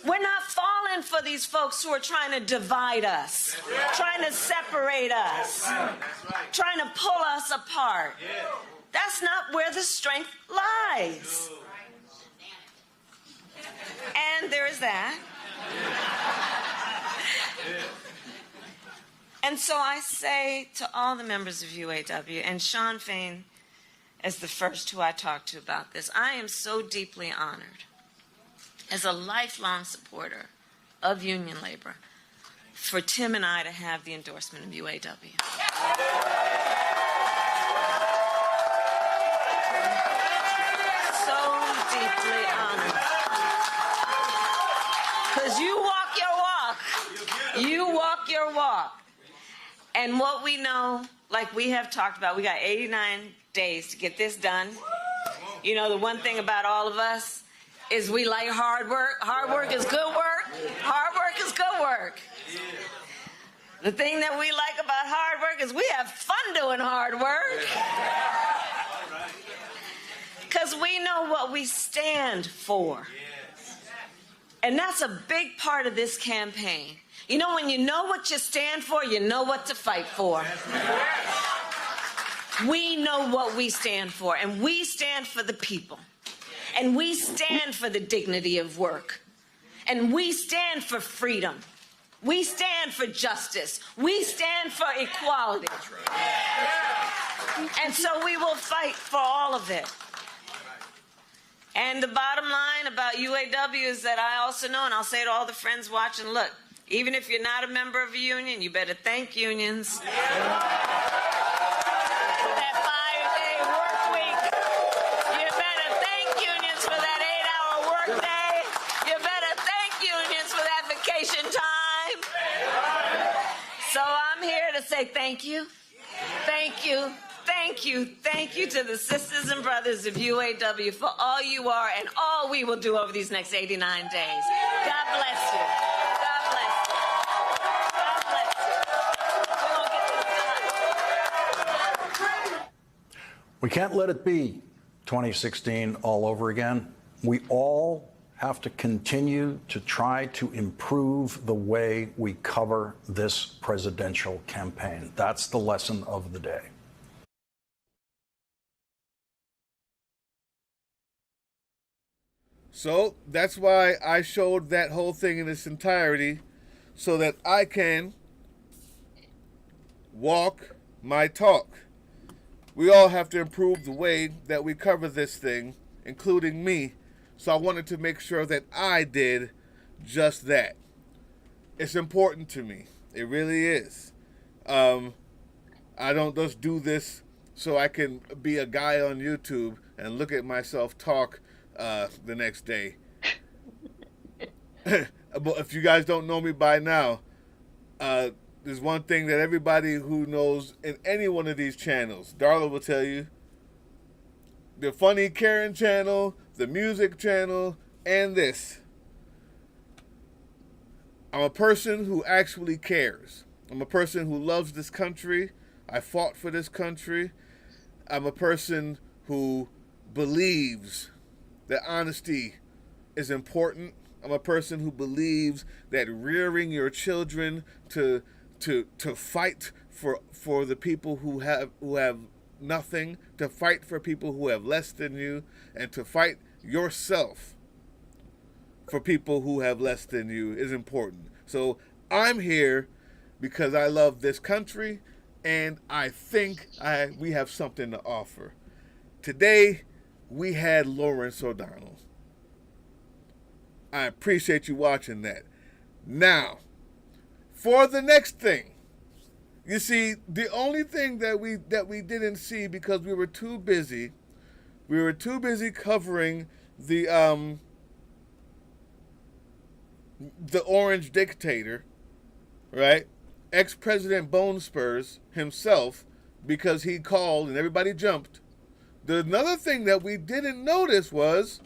We're not falling for these folks who are trying to divide us, trying to separate us, trying to pull us apart. That's not where the strength lies. And there is that. And so I say to all the members of UAW, and Sean Fain is the first who I talked to about this, I am so deeply honored as a lifelong supporter of union labor for Tim and I to have the endorsement of UAW. So deeply honored. Because you walk your walk. You walk your walk. And what we know, like we have talked about, we got 89 days to get this done. You know, the one thing about all of us is we like hard work. Hard work is good work. Hard work is good work. The thing that we like about hard work is we have fun doing hard work. Because we know what we stand for. And that's a big part of this campaign. You know, when you know what you stand for, you know what to fight for. We know what we stand for, and we stand for the people. And we stand for the dignity of work. And we stand for freedom. We stand for justice. We stand for equality. And so we will fight for all of it. And the bottom line about UAW is that I also know, and I'll say to all the friends watching, look, even if you're not a member of a union, you better thank unions. Say thank you, thank you, thank you, thank you to the sisters and brothers of UAW for all you are and all we will do over these next 89 days. God bless you. God bless you. God bless you. We can't let it be 2016 all over again. We all have to continue to try to improve the way we cover this presidential campaign. That's the lesson of the day. So that's why I showed that whole thing in its entirety, so that I can walk my talk. We all have to improve the way that we cover this thing, including me. So I wanted to make sure that I did just that. It's important to me. It really is. I don't just do this so I can be a guy on YouTube and look at myself talk the next day. But if you guys don't know me by now, there's one thing that everybody who knows in any one of these channels, Darla will tell you, the Funny Karen channel, the music channel, and this. I'm a person who actually cares. I'm a person who loves this country. I fought for this country. I'm a person who believes that honesty is important. I'm a person who believes that rearing your children to fight for the people who have nothing, to fight for people who have less than you, and to fight yourself for people who have less than you is important. So I'm here because I love this country, and I think we have something to offer. Today, we had Lawrence O'Donnell. I appreciate you watching that. Now, for the next thing, you see, the only thing that we didn't see because we were too busy covering the orange dictator, right? Ex-President Bone Spurs himself, because he called and everybody jumped. Another thing that we didn't notice was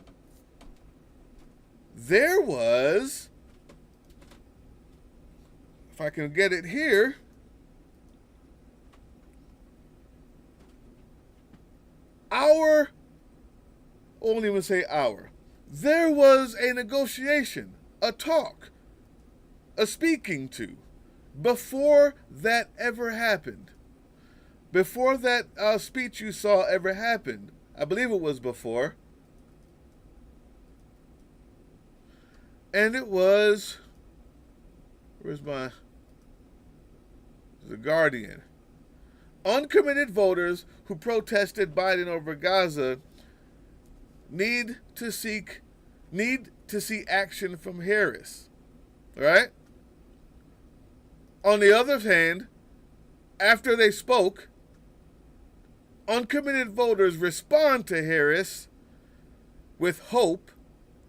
there was, if I can get it here, I won't even say our. There was a negotiation, a talk, a speaking to, before that ever happened. Before that speech you saw ever happened. I believe it was before. And it was, The Guardian. Uncommitted voters who protested Biden over Gaza need to see action from Harris. Right? On the other hand, after they spoke, uncommitted voters respond to Harris with hope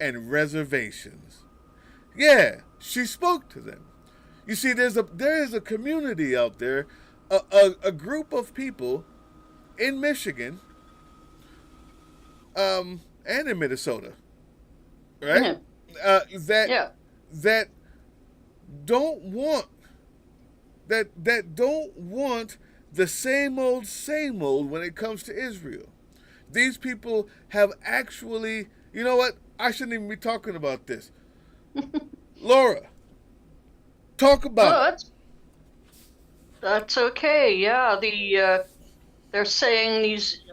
and reservations. Yeah, she spoke to them. You see, there is a community out there, a group of people in Michigan, and in Minnesota, right? Yeah. That don't want the same old when it comes to Israel. These people have actually, you know what? I shouldn't even be talking about this. Laura, talk about it. That's okay. Yeah, they're saying these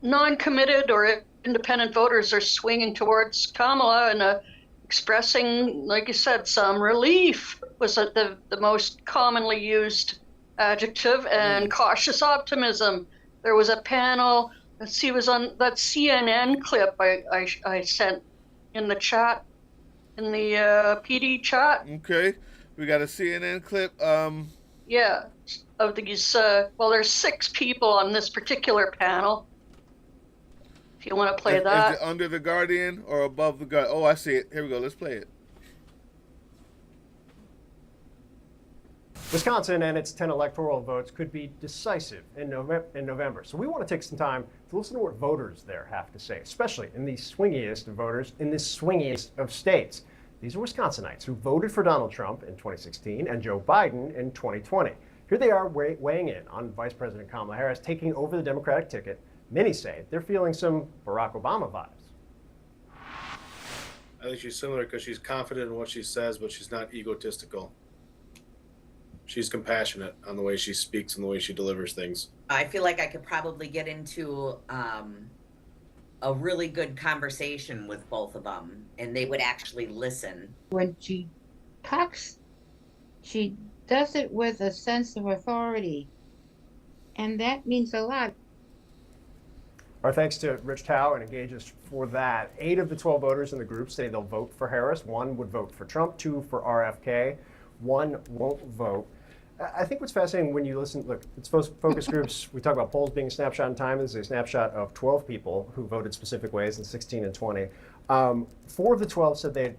non-committed or independent voters are swinging towards Kamala and expressing, like you said, some relief was the most commonly used adjective, and cautious optimism. There was a panel. Let's see, it was on that CNN clip I sent in the chat, in the PD chat. Okay, we got a CNN clip. Yeah, of these. There's 6 people on this particular panel. If you want to play that. Is it under the Guardian or above the Guardian? Oh, I see it. Here we go. Let's play it. Wisconsin and its 10 electoral votes could be decisive in November. So we want to take some time to listen to what voters there have to say, especially in the swingiest of voters in this swingiest of states. These are Wisconsinites who voted for Donald Trump in 2016 and Joe Biden in 2020. Here they are weighing in on Vice President Kamala Harris taking over the Democratic ticket. Many say they're feeling some Barack Obama vibes. I think she's similar because she's confident in what she says, but she's not egotistical. She's compassionate on the way she speaks and the way she delivers things. I feel like I could probably get into a really good conversation with both of them, and they would actually listen. When she talks, she does it with a sense of authority, and that means a lot. Our thanks to Rich Tao and Engages for that. 8 of the 12 voters in the group say they'll vote for Harris. 1 would vote for Trump, 2 for RFK. 1 won't vote. I think what's fascinating when you listen, look, it's focus groups. We talk about polls being a snapshot in time. This is a snapshot of 12 people who voted specific ways in 16 and 20. 4 of the 12 said they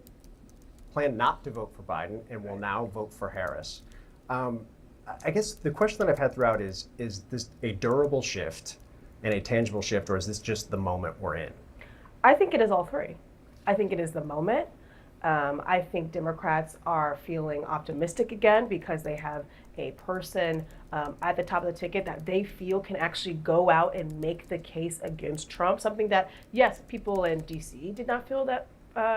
plan not to vote for Biden and will now vote for Harris. I guess the question that I've had throughout is this a durable shift and a tangible shift, or is this just the moment we're in? I think it is all three. I think it is the moment. I think Democrats are feeling optimistic again because they have a person at the top of the ticket that they feel can actually go out and make the case against Trump, something that, yes, people in D.C. did not feel that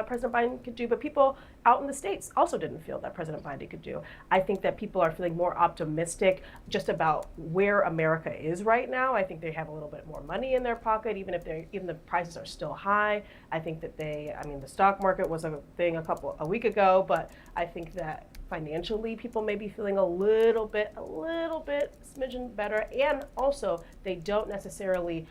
President Biden could do, but people out in the States also didn't feel that President Biden could do. I think that people are feeling more optimistic just about where America is right now. I think they have a little bit more money in their pocket, even if the prices are still high. I think that the stock market was a thing a week ago, but I think that financially people may be feeling a little bit smidgen better, and also they don't necessarily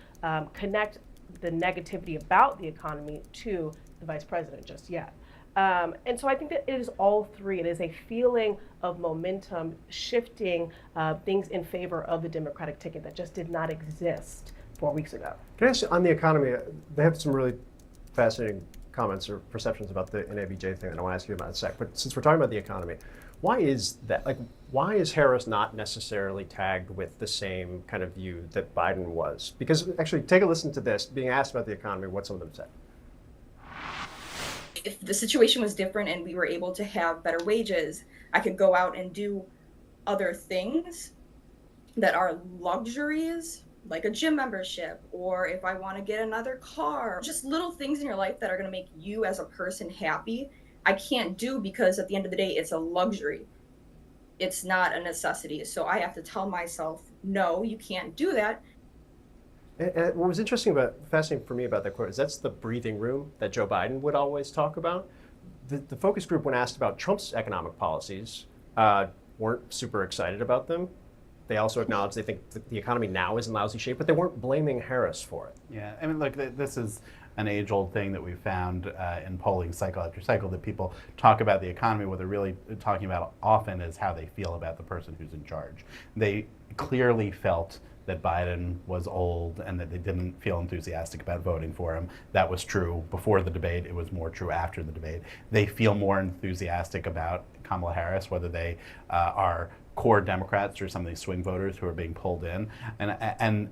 connect the negativity about the economy to the vice president just yet. And so I think that it is all three. It is a feeling of momentum shifting things in favor of the Democratic ticket that just did not exist 4 weeks ago. Can I ask you, on the economy, they have some really fascinating comments or perceptions about the NABJ thing that I want to ask you about in a sec. But since we're talking about the economy, why is that? Like, why is Harris not necessarily tagged with the same kind of view that Biden was? Because actually, take a listen to this. Being asked about the economy, what some of them said. If the situation was different and we were able to have better wages, I could go out and do other things that are luxuries, like a gym membership, or if I want to get another car, just little things in your life that are going to make you as a person happy. I can't do because at the end of the day, it's a luxury. It's not a necessity. So I have to tell myself, no, you can't do that. And what was fascinating for me about that quote is that's the breathing room that Joe Biden would always talk about. The focus group, when asked about Trump's economic policies, weren't super excited about them. They also acknowledged they think the economy now is in lousy shape, but they weren't blaming Harris for it. Yeah, I mean, look, this is an age-old thing that we've found in polling cycle after cycle, that people talk about the economy. What they're really talking about often is how they feel about the person who's in charge. They clearly felt that Biden was old and that they didn't feel enthusiastic about voting for him. That was true before the debate. It was more true after the debate. They feel more enthusiastic about Kamala Harris, whether they are core Democrats or some of these swing voters who are being pulled in. And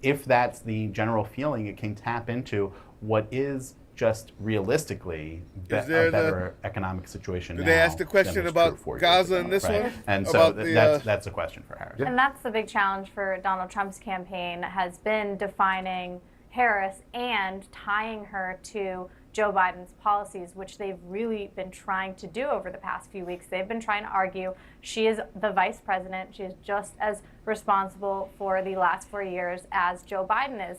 if that's the general feeling, it can tap into what is just realistically a better economic situation now. Did they ask the question about Gaza in this one? And so that's a question for Harris. And that's the big challenge for Donald Trump's campaign, has been defining Harris and tying her to Joe Biden's policies, which they've really been trying to do over the past few weeks. They've been trying to argue she is the vice president. She is just as responsible for the last 4 years as Joe Biden is.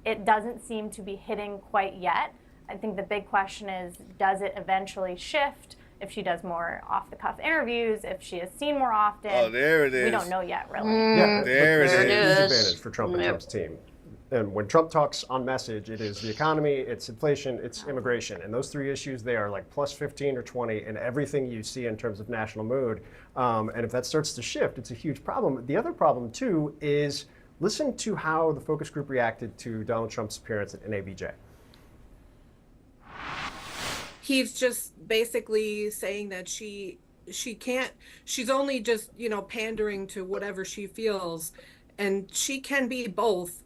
It doesn't seem to be hitting quite yet. I think the big question is, does it eventually shift if she does more off-the-cuff interviews, if she is seen more often? Oh, there it is. We don't know yet, really. Yeah, there it is. Advantage for Trump and Trump's team. And when Trump talks on message, it is the economy, it's inflation, it's immigration. And those three issues, they are like plus 15 or 20 in everything you see in terms of national mood. And if that starts to shift, it's a huge problem. The other problem, too, is listen to how the focus group reacted to Donald Trump's appearance at NABJ. He's just basically saying that she can't, she's only just, pandering to whatever she feels. And she can be both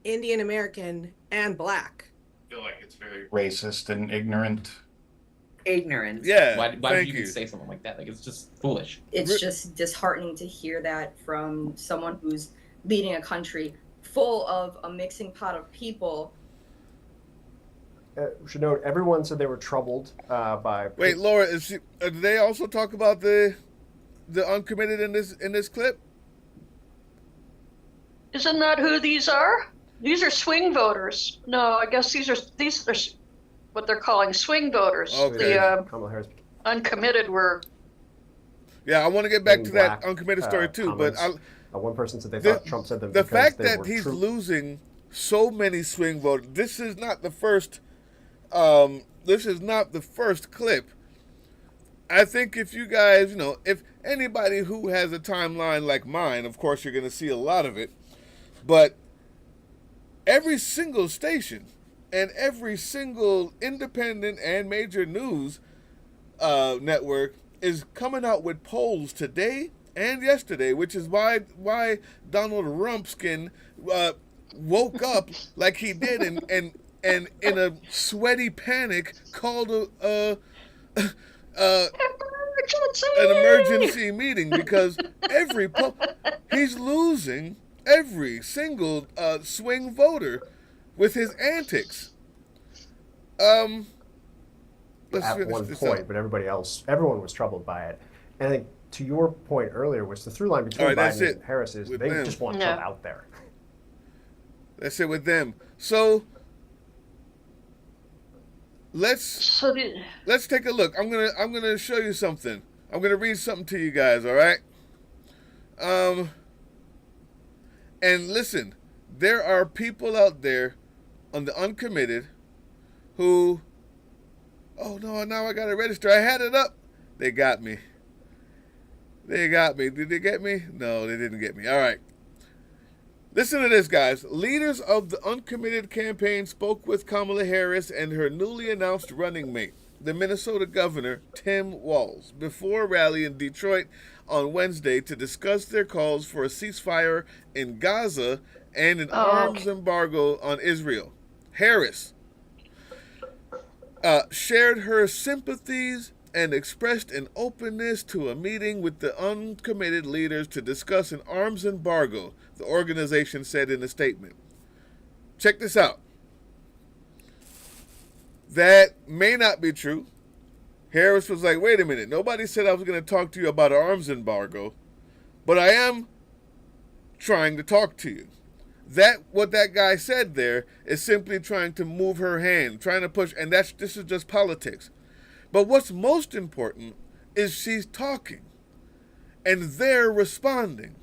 Indian American and Black. I feel like it's very racist and ignorant. Ignorant. Yeah. Why would you even say something like that? Like, it's just foolish. It's just disheartening to hear that from someone who's leading a country full of a mixing pot of people. We should note, everyone said they were troubled by. Wait, Laura, did they also talk about the uncommitted in this clip? Isn't that who these are? These are swing voters. No, I guess these are what they're calling swing voters. Okay. The Kamala Harris. uncommitted were. Yeah, I want to get back to Black, that uncommitted story too, but one person said they thought Trump said them the because fact they that were he's true. losing so many swing voters. This is not the first. This is not the first clip. I think if you guys, if anybody who has a timeline like mine, of course you're going to see a lot of it, but every single station and every single independent and major news network is coming out with polls today and yesterday, which is why Donald Rumpskin woke up like he did and in a sweaty panic called an emergency meeting because he's losing every single swing voter with his antics. At one point, but everyone was troubled by it. And I think to your point earlier, which the through line between Biden and Harris is they just want Trump out there. That's it with them. So let's take a look. I'm gonna show you something. I'm gonna read something to you guys. All right. And listen, there are people out there on the Uncommitted who. Oh no! Now I gotta register. I had it up. They got me. Did they get me? No, they didn't get me. All right. Listen to this, guys. Leaders of the Uncommitted campaign spoke with Kamala Harris and her newly announced running mate, the Minnesota governor, Tim Walz, before a rally in Detroit on Wednesday to discuss their calls for a ceasefire in Gaza and an arms embargo on Israel. Harris shared her sympathies and expressed an openness to a meeting with the Uncommitted leaders to discuss an arms embargo, the organization said in a statement. Check this out. That may not be true. Harris was like, wait a minute, nobody said I was going to talk to you about an arms embargo, but I am trying to talk to you. What that guy said there is simply trying to move her hand, trying to push, and this is just politics. But what's most important is she's talking, and they're responding.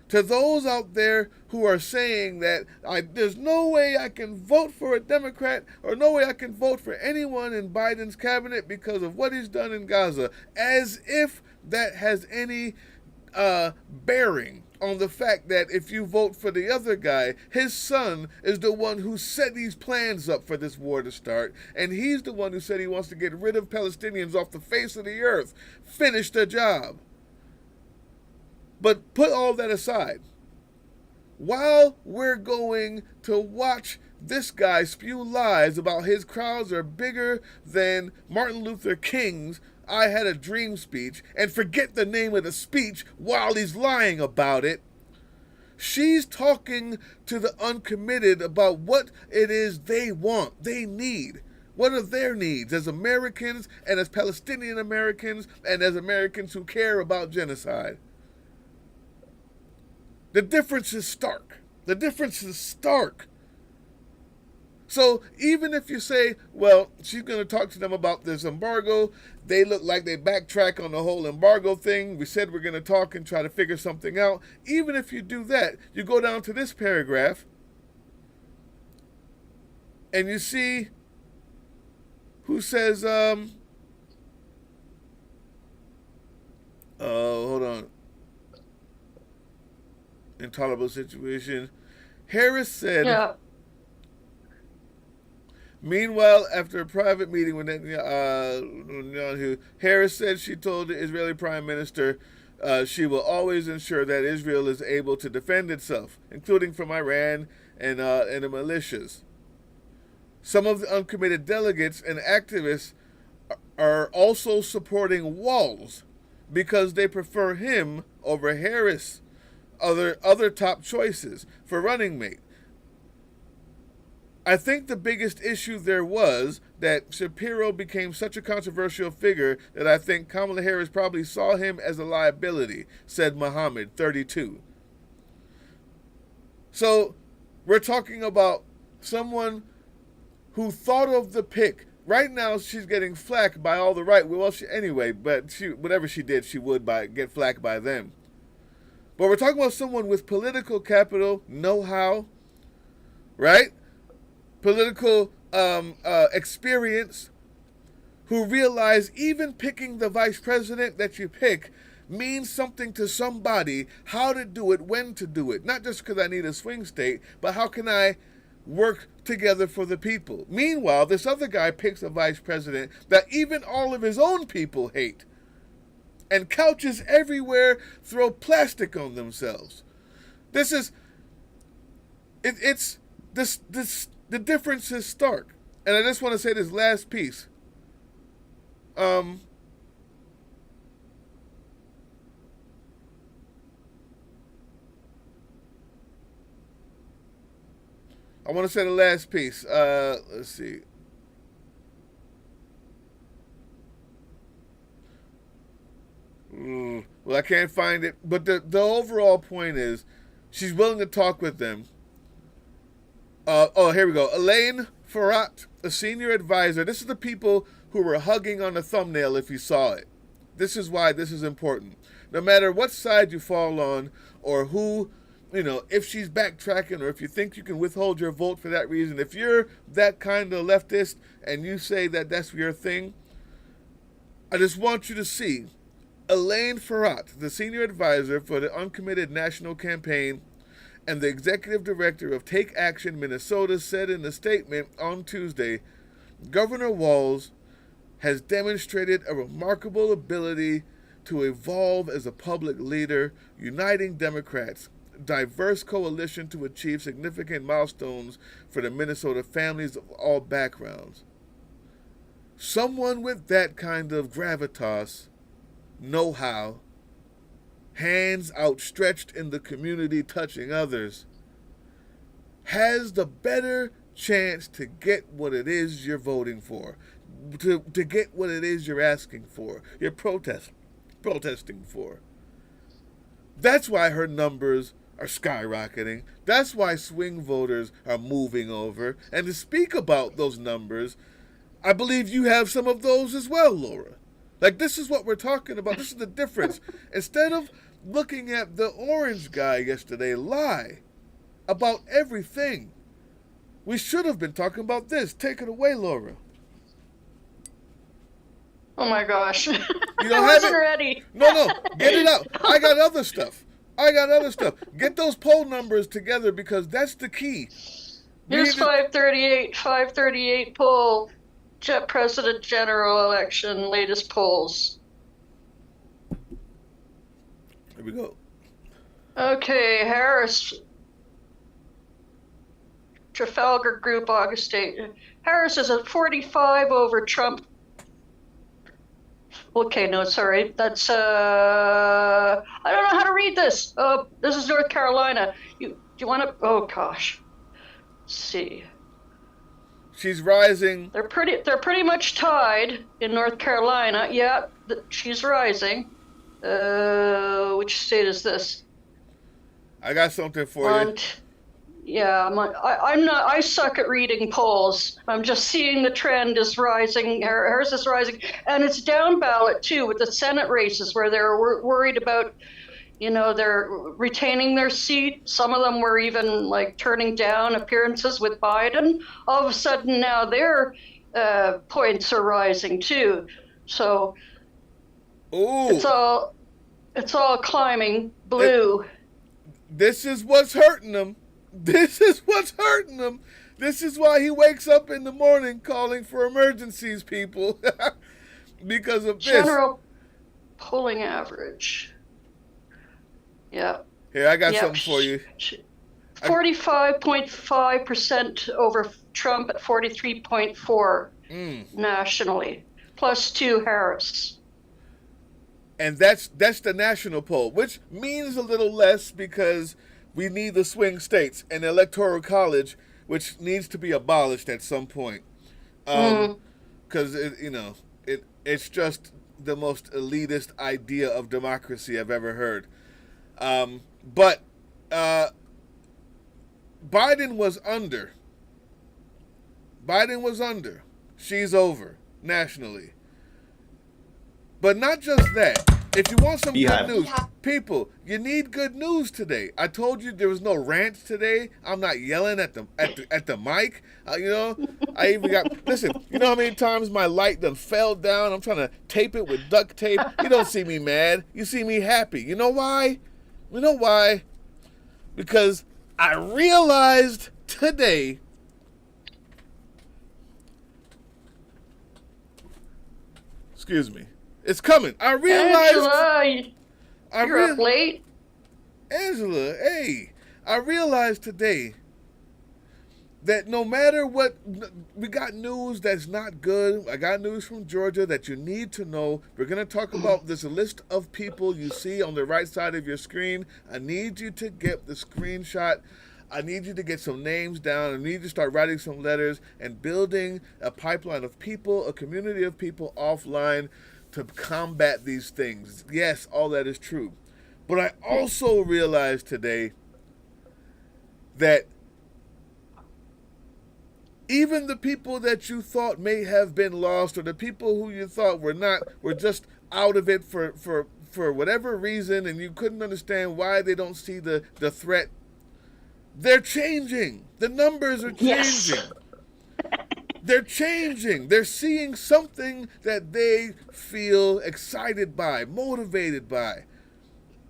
To those out there who are saying that there's no way I can vote for a Democrat or no way I can vote for anyone in Biden's cabinet because of what he's done in Gaza, as if that has any bearing on the fact that if you vote for the other guy, his son is the one who set these plans up for this war to start, and he's the one who said he wants to get rid of Palestinians off the face of the earth. Finish the job. But put all that aside. While we're going to watch this guy spew lies about his crowds are bigger than Martin Luther King's I Had a Dream speech, and forget the name of the speech while he's lying about it, she's talking to the Uncommitted about what it is they want, they need. What are their needs as Americans and as Palestinian Americans and as Americans who care about genocide? The difference is stark. The difference is stark. So even if you say, well, she's going to talk to them about this embargo, they look like they backtrack on the whole embargo thing. We said we're going to talk and try to figure something out. Even if you do that, you go down to this paragraph and you see who says, hold on. Intolerable situation. Harris said, meanwhile, after a private meeting with Netanyahu, Harris said she told the Israeli Prime Minister she will always ensure that Israel is able to defend itself, including from Iran and the militias. Some of the Uncommitted delegates and activists are also supporting Walz because they prefer him over Harris, other top choices for running mate. I think the biggest issue there was that Shapiro became such a controversial figure that I think Kamala Harris probably saw him as a liability, said Muhammad, 32. So We're talking about someone who thought of the pick. Right now, she's getting flack by all the right. Well, but whatever she did, she would get flack by them. But we're talking about someone with political capital, know-how, right? Political experience, who realize even picking the vice president that you pick means something to somebody, how to do it, when to do it. Not just because I need a swing state, but how can I work together for the people. Meanwhile, this other guy picks a vice president that even all of his own people hate, and couches everywhere throw plastic on themselves. The difference is stark. And I just want to say this last piece. I want to say the last piece. Let's see. Well, I can't find it. But the overall point is, she's willing to talk with them. Here we go. Elaine Farrat, a senior advisor. This is the people who were hugging on the thumbnail if you saw it. This is why this is important. No matter what side you fall on or who, if she's backtracking or if you think you can withhold your vote for that reason, if you're that kind of leftist and you say that that's your thing, I just want you to see Elaine Farrat, the senior advisor for the Uncommitted National Campaign and the executive director of Take Action Minnesota, said in a statement on Tuesday, Governor Walz has demonstrated a remarkable ability to evolve as a public leader, uniting Democrats, diverse coalition to achieve significant milestones for the Minnesota families of all backgrounds. Someone with that kind of gravitas, know-how, hands outstretched in the community touching others, has the better chance to get what it is you're voting for, to get what it is you're asking for, you're protesting for. That's why her numbers are skyrocketing. That's why swing voters are moving over. And to speak about those numbers, I believe you have some of those as well, Laura. Like, this is what we're talking about. This is the difference. Instead of looking at the orange guy yesterday lie about everything, we should have been talking about this. Take it away, Laura. Oh my gosh. You don't I have wasn't it? ready. No, get it out. I got other stuff. Get those poll numbers together because that's the key. Here's 538 poll. President general election, latest polls. Here we go. Okay, Harris. Trafalgar Group, August 8. Harris is at 45 over Trump. Okay, no, sorry. That's, I don't know how to read this. This is North Carolina. Do you want to, oh gosh. Let's see. She's rising. They're pretty much tied in North Carolina. Yeah, she's rising. Which state is this? I got something for you. Yeah, I suck at reading polls. I'm just seeing the trend is rising. Harris is rising, and it's down ballot too with the Senate races where they're worried about, they're retaining their seat. Some of them were even like turning down appearances with Biden. All of a sudden now their points are rising too. So it's all climbing blue. This is what's hurting them. This is why he wakes up in the morning calling for emergencies, people. Because of this. General polling average. Yeah. Here, I got something for you. 45.5% over Trump at 43.4 nationally, +2 Harris. And that's the national poll, which means a little less because we need the swing states and the electoral college, which needs to be abolished at some point. Because it's just the most elitist idea of democracy I've ever heard. But Biden was under. She's over nationally. But not just that. If you want some good news, people, you need good news today. I told you there was no rants today. I'm not yelling at the mic. I even got, listen, you know how many times my light done fell down? I'm trying to tape it with duct tape. You don't see me mad. You see me happy. You know why? Because I realized today excuse me. It's coming. I realized. Angela, you're up late. Angela, hey. I realized today that no matter what, we got news that's not good. I got news from Georgia that you need to know. We're going to talk about this list of people you see on the right side of your screen. I need you to get the screenshot. I need you to get some names down. I need you to start writing some letters and building a pipeline of people, a community of people offline to combat these things. Yes, all that is true. But I also realized today that even the people that you thought may have been lost, or the people who you thought were just out of it for whatever reason, and you couldn't understand why they don't see the threat, they're changing. The numbers are changing. Yes. They're changing. They're seeing something that they feel excited by, motivated by.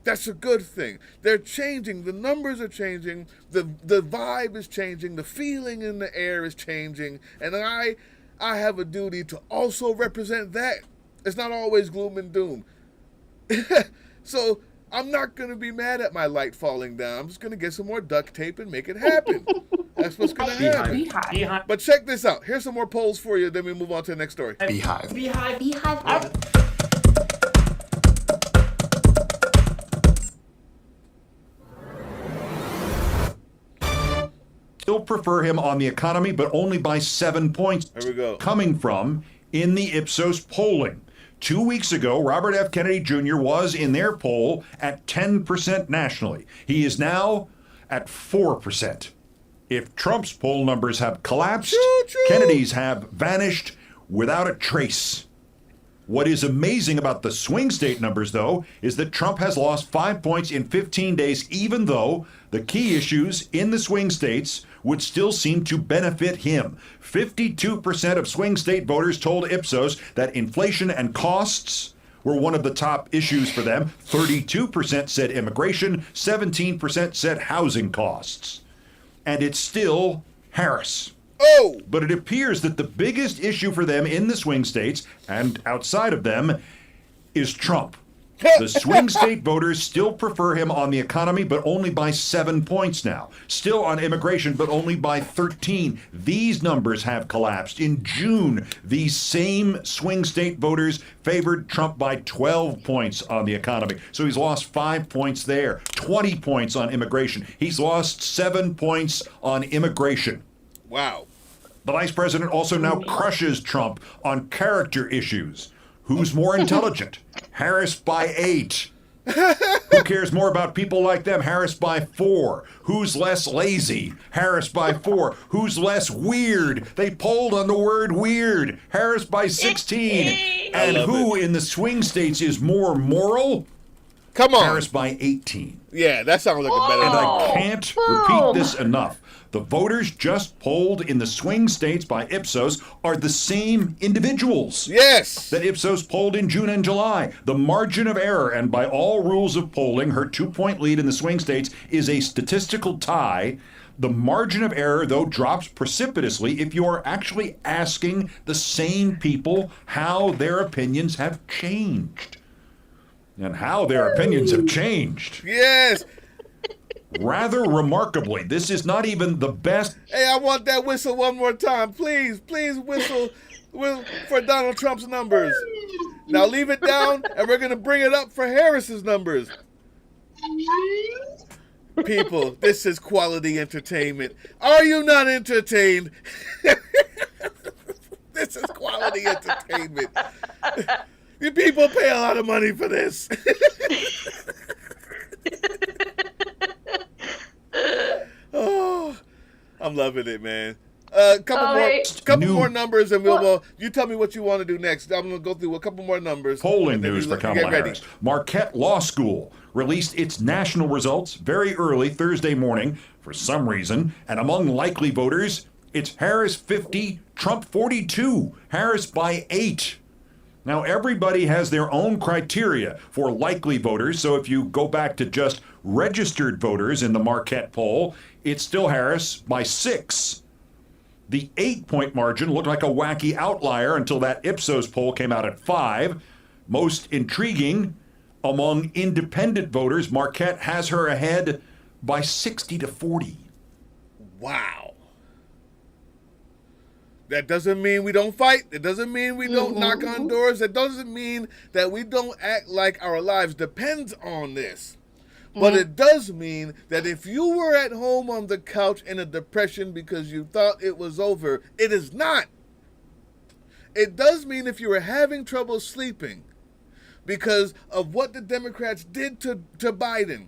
That's a good thing. They're changing. The numbers are changing. The vibe is changing. The feeling in the air is changing. And I have a duty to also represent that. It's not always gloom and doom. So I'm not going to be mad at my light falling down. I'm just going to get some more duct tape and make it happen. That's what's going to happen. Beehive. But check this out. Here's some more polls for you, then we move on to the next story. Beehive. Still prefer him on the economy, but only by 7 points. There we go. Coming from in the Ipsos polling. 2 weeks ago, Robert F. Kennedy Jr. was in their poll at 10% nationally. He is now at 4%. If Trump's poll numbers have collapsed, Kennedy's have vanished without a trace. What is amazing about the swing state numbers, though, is that Trump has lost 5 points in 15 days, even though the key issues in the swing states would still seem to benefit him. 52% of swing state voters told Ipsos that inflation and costs were one of the top issues for them. 32% said immigration, 17% said housing costs. And it's still Harris. Oh! But it appears that the biggest issue for them in the swing states and outside of them is Trump. The swing state voters still prefer him on the economy, but only by 7 points now. Still on immigration, but only by 13. These numbers have collapsed. In June, these same swing state voters favored Trump by 12 points on the economy. So he's lost 5 points there. 20 points on immigration. He's lost 7 points on immigration. Wow. The vice president also now crushes Trump on character issues. Who's more intelligent? Harris by 8. Who cares more about people like them? Harris by 4. Who's less lazy? Harris by 4. Who's less weird? They polled on the word weird. Harris by 16. And who in the swing states is more moral? Come on. Harris by 18. Yeah, that sounds like a better. And I can't repeat this enough. The voters just polled in the swing states by Ipsos are the same individuals. Yes. That Ipsos polled in June and July. The margin of error, and by all rules of polling, her 2-point lead in the swing states is a statistical tie. The margin of error, though, drops precipitously if you are actually asking the same people how their opinions have changed. And how their opinions have changed. Yes. Rather remarkably, this is not even the best. Hey, I want that whistle one more time. Please whistle for Donald Trump's numbers. Now leave it down, and we're going to bring it up for Harris's numbers. People, this is quality entertainment. Are you not entertained? This is quality entertainment. You people pay a lot of money for this. Oh, I'm loving it, man. Couple more numbers, and you tell me what you want to do next. I'm going to go through a couple more numbers. Polling news for Kamala Harris. Marquette Law School released its national results very early Thursday morning for some reason, and among likely voters, it's Harris 50, Trump 42, Harris by 8. Now, everybody has their own criteria for likely voters, so if you go back to just registered voters in the Marquette poll, it's still Harris by 6. The 8-point margin looked like a wacky outlier until that Ipsos poll came out at 5. Most intriguing, among independent voters, Marquette has her ahead by 60-40. Wow. That doesn't mean we don't fight. It doesn't mean we don't knock on doors. It doesn't mean that we don't act like our lives depends on this. But it does mean that if you were at home on the couch in a depression because you thought it was over, it is not. It does mean if you were having trouble sleeping because of what the Democrats did to Biden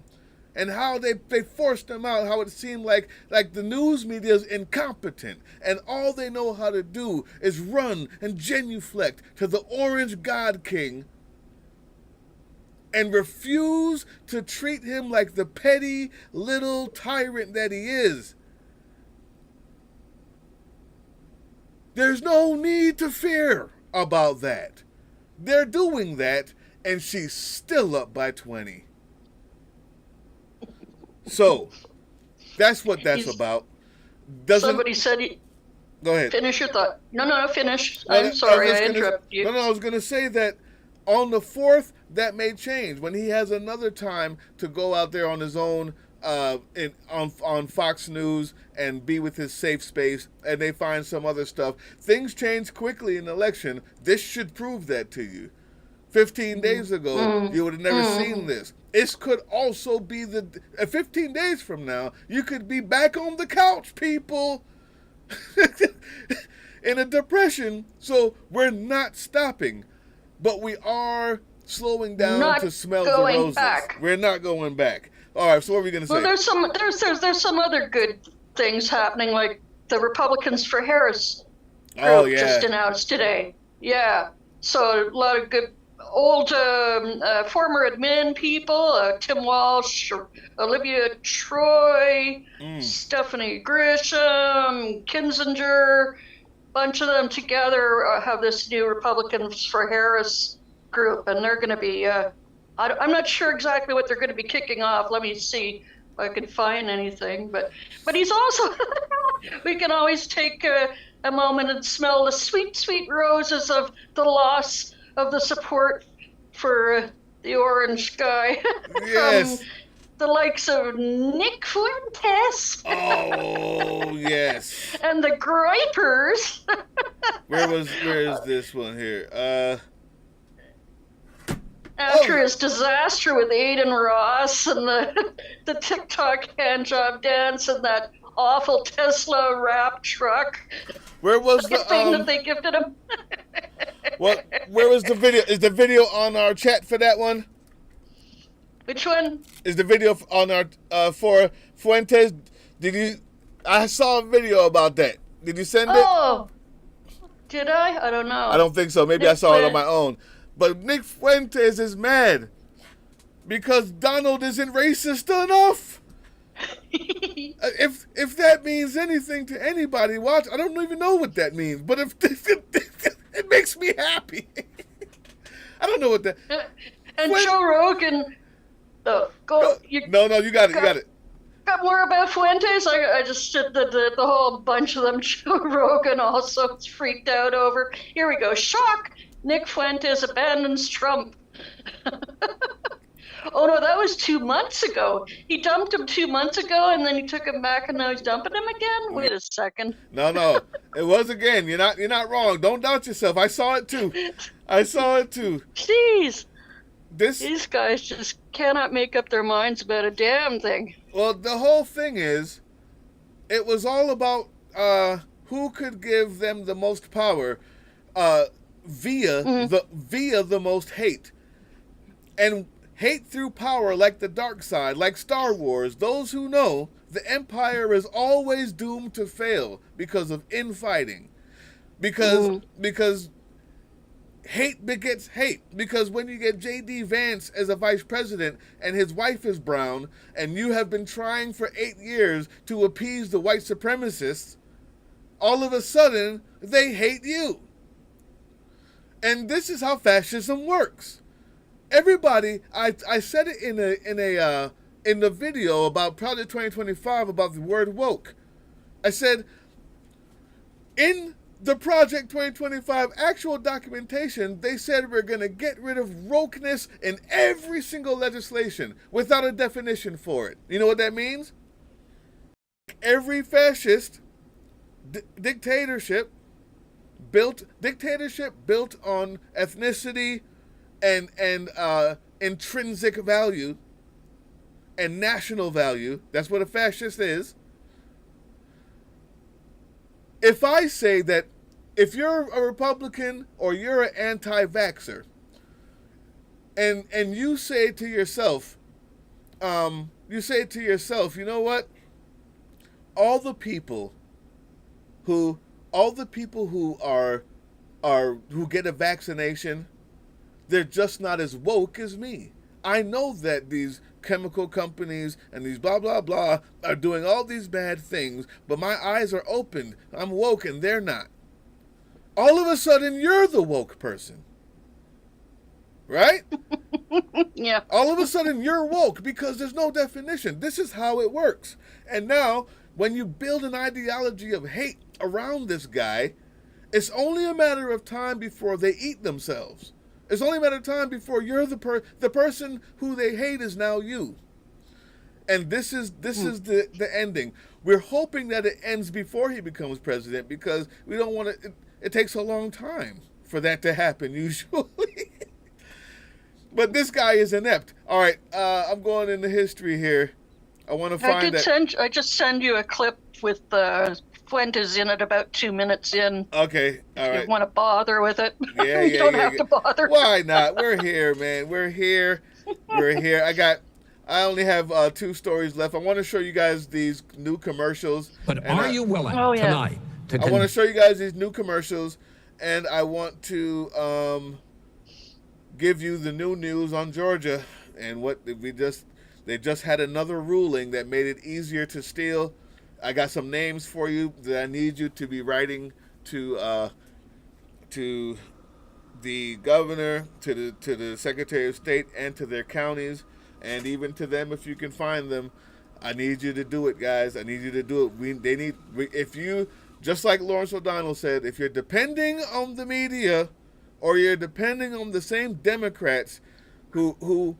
and how they forced him out, how it seemed like the news media is incompetent and all they know how to do is run and genuflect to the orange God king and refuse to treat him like the petty little tyrant that he is. There's no need to fear about that. They're doing that, and she's still up by 20. So, that's what that's about. Somebody said he... Go ahead. Finish your thought. No, finish. I'm sorry, I interrupted you. No, I was going to say that on the 4th, that may change. When he has another time to go out there on his own on Fox News and be with his safe space, and they find some other stuff. Things change quickly in an election. This should prove that to you. 15 days ago, you would have never seen this. This could also be 15 days from now, you could be back on the couch, people, in a depression. So we're not stopping, but we are slowing down to smell the roses. Back. We're not going back. All right, so what are we going to say? Well, there's some other good things happening, like the Republicans for Harris group just announced today. Yeah, so a lot of good old former admin people, Tim Walz, Olivia Troy, Stephanie Grisham, Kinzinger, bunch of them together have this new Republicans for Harris group, and they're going to be, I'm not sure exactly what they're going to be kicking off. Let me see if I can find anything. But he's also, we can always take a moment and smell the sweet, sweet roses of the loss of the support for the orange guy. Yes. From the likes of Nick Fuentes. Oh, yes. And the Gripers. Where is this one here? After his disaster with Aiden Ross and the TikTok handjob dance and that awful Tesla wrap truck. Where was the thing that they gifted him? What? Where was the video? Is the video on our chat for that one? Which one? Is the video on our for Fuentes? I saw a video about that. Did you send it? Oh, did I? I don't know. I don't think so. Maybe I saw it on my own. But Nick Fuentes is mad because Donald isn't racist enough. If that means anything to anybody, watch. I don't even know what that means, but if it makes me happy. I don't know what that. And Joe Rogan. No, you got it. You got it. Got more about Fuentes? I just said the whole bunch of them. Joe Rogan also is freaked out over. Here we go. Shock. Nick Fuentes abandons Trump. Oh, no, that was 2 months ago. He dumped him 2 months ago, and then he took him back, and now he's dumping him again? Wait a second. No. It was again. You're not wrong. Don't doubt yourself. I saw it, too. Jeez. These guys just cannot make up their minds about a damn thing. Well, the whole thing is, it was all about who could give them the most power via the most hate. And hate through power like the dark side, like Star Wars. Those who know the empire is always doomed to fail because of infighting. Because hate begets hate. Because when you get J.D. Vance as a vice president and his wife is brown, and you have been trying for 8 years to appease the white supremacists, all of a sudden they hate you. And this is how fascism works. Everybody, I said it in the video about Project 2025 about the word woke. I said, in the Project 2025 actual documentation, they said we're going to get rid of wokeness in every single legislation without a definition for it. You know what that means? Every fascist dictatorship built on ethnicity and intrinsic value and national value. That's what a fascist is. If I say that if you're a Republican or you're an anti-vaxxer, and you say to yourself, you know what? All the people who get a vaccination, they're just not as woke as me. I know that these chemical companies and these blah, blah, blah are doing all these bad things, but my eyes are opened. I'm woke and they're not. All of a sudden, you're the woke person. Right? Yeah. All of a sudden, you're woke because there's no definition. This is how it works. And now, when you build an ideology of hate around this guy, it's only a matter of time before they eat themselves. It's only a matter of time before you're the person who they hate is now you. And this is the ending. We're hoping that it ends before he becomes president because we don't want to. It takes a long time for that to happen usually. But this guy is inept. All right, I'm going into history here. I want to find I just send you a clip with Fuentes in it about 2 minutes in. Okay, all right. If you want to bother with it, yeah, you don't have to bother. Why not? We're here, man. We're here. I only have 2 stories left. I want to show you guys these new commercials. But are you willing tonight to... I want to show you guys these new commercials, and I want to give you the new news on Georgia and what they just had another ruling that made it easier to steal. I got some names for you that I need you to be writing to the governor, to the Secretary of State, and to their counties, and even to them if you can find them. I need you to do it, guys. I need you to do it. If you, just like Lawrence O'Donnell said, if you're depending on the media, or you're depending on the same Democrats who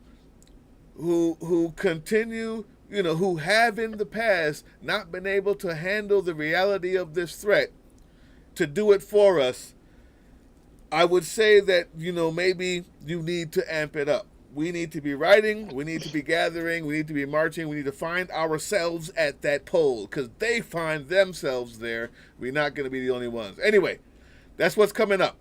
continue, who have in the past not been able to handle the reality of this threat to do it for us, I would say that, maybe you need to amp it up. We need to be writing, we need to be gathering, we need to be marching, we need to find ourselves at that poll, because they find themselves there. We're not going to be the only ones. Anyway, that's what's coming up.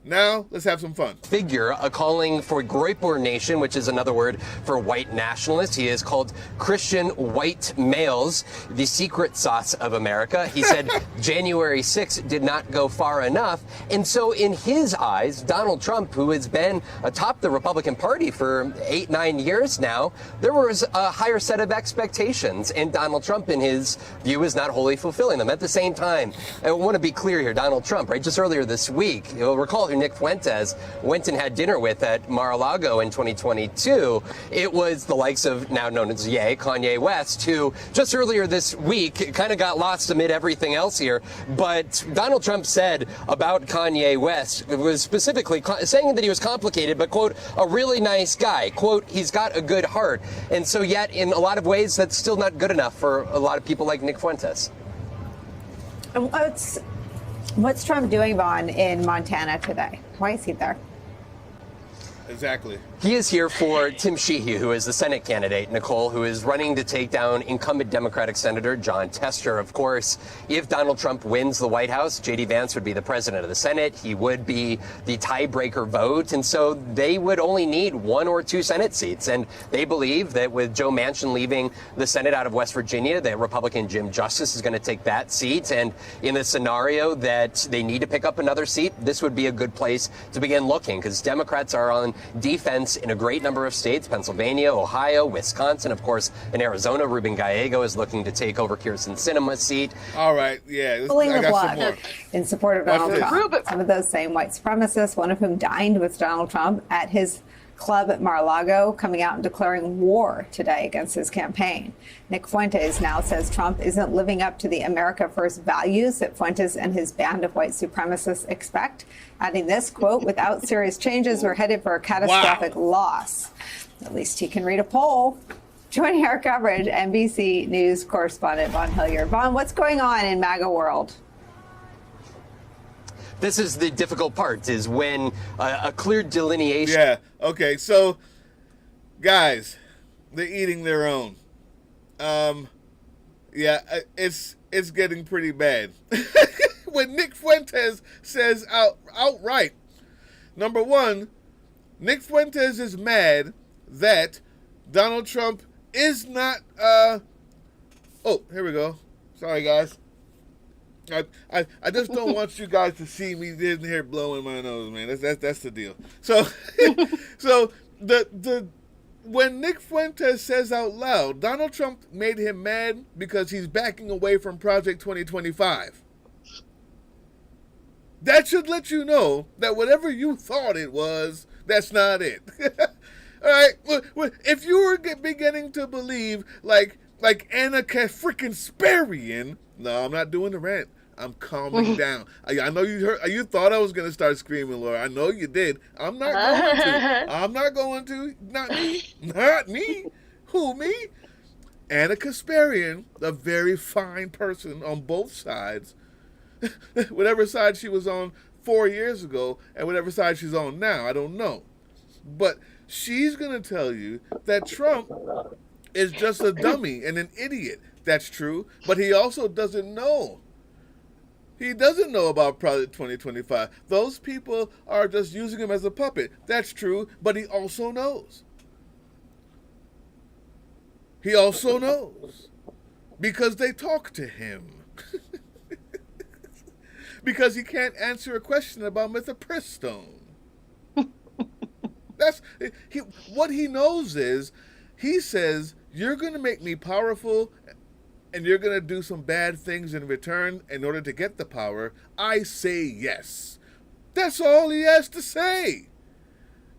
Now, let's have some fun. Figure calling for Groyper Nation, which is another word for white nationalists. He is called Christian white males, the secret sauce of America. He said January 6th did not go far enough. And so in his eyes, Donald Trump, who has been atop the Republican Party for 8-9 years now, there was a higher set of expectations. And Donald Trump, in his view, is not wholly fulfilling them. At the same time, I want to be clear here, Donald Trump, right, just earlier this week, you'll recall who Nick Fuentes went and had dinner with at Mar-a-Lago in 2022. It was the likes of, now known as Kanye West, who just earlier this week kind of got lost amid everything else here. But Donald Trump said about Kanye West, was specifically saying that he was complicated, but, quote, a really nice guy. Quote, he's got a good heart. And so yet, in a lot of ways, that's still not good enough for a lot of people like Nick Fuentes. What's Trump doing, Vaughn, in Montana today? Why is he there? Exactly. He is here for Tim Sheehy, who is the Senate candidate, Nicole, who is running to take down incumbent Democratic Senator John Tester. Of course, if Donald Trump wins the White House, J.D. Vance would be the president of the Senate. He would be the tiebreaker vote. And so they would only need 1 or 2 Senate seats. And they believe that with Joe Manchin leaving the Senate out of West Virginia, that Republican Jim Justice is going to take that seat. And in the scenario that they need to pick up another seat, this would be a good place to begin looking, because Democrats are on defense in a great number of states: Pennsylvania, Ohio, Wisconsin, of course, in Arizona. Ruben Gallego is looking to take over Kyrsten Sinema's seat. All right, yeah. Pulling the plug in support of Donald Trump. Some of those same white supremacists, one of whom dined with Donald Trump at his club at Mar-a-Lago, coming out and declaring war today against his campaign. Nick Fuentes now says Trump isn't living up to the America First values that Fuentes and his band of white supremacists expect, adding this, quote, "Without serious changes, we're headed for a catastrophic loss." At least he can read a poll. Joining our coverage, NBC News correspondent Vaughn Hilliard. Vaughn, what's going on in MAGA world? This is the difficult part, is when a clear delineation. Yeah, okay, so, guys, they're eating their own. Yeah, it's getting pretty bad. When Nick Fuentes says outright, number one, Nick Fuentes is mad that Donald Trump is not, oh, here we go. Sorry, guys. I just don't want you guys to see me in here blowing my nose, man. That's the deal. So so the when Nick Fuentes says out loud, Donald Trump made him mad because he's backing away from Project 2025. That should let you know that whatever you thought it was, that's not it. All right, if you were beginning to believe like Anna freaking Sparian, no, I'm not doing the rant. I'm calming down. I know you thought I was going to start screaming, Laura. I know you did. I'm not going to. I'm not going to. Not me. Not me. Who, me? Anna Kasparian, a very fine person on both sides. Whatever side she was on 4 years ago and whatever side she's on now, I don't know. But she's going to tell you that Trump is just a dummy and an idiot. That's true. But he also doesn't know. He doesn't know about Project 2025. Those people are just using him as a puppet. That's true, but he also knows. He also knows. Because they talk to him. Because he can't answer a question about mifepristone. What he knows is, he says, you're going to make me powerful and you're going to do some bad things in return in order to get the power. I say yes. That's all he has to say.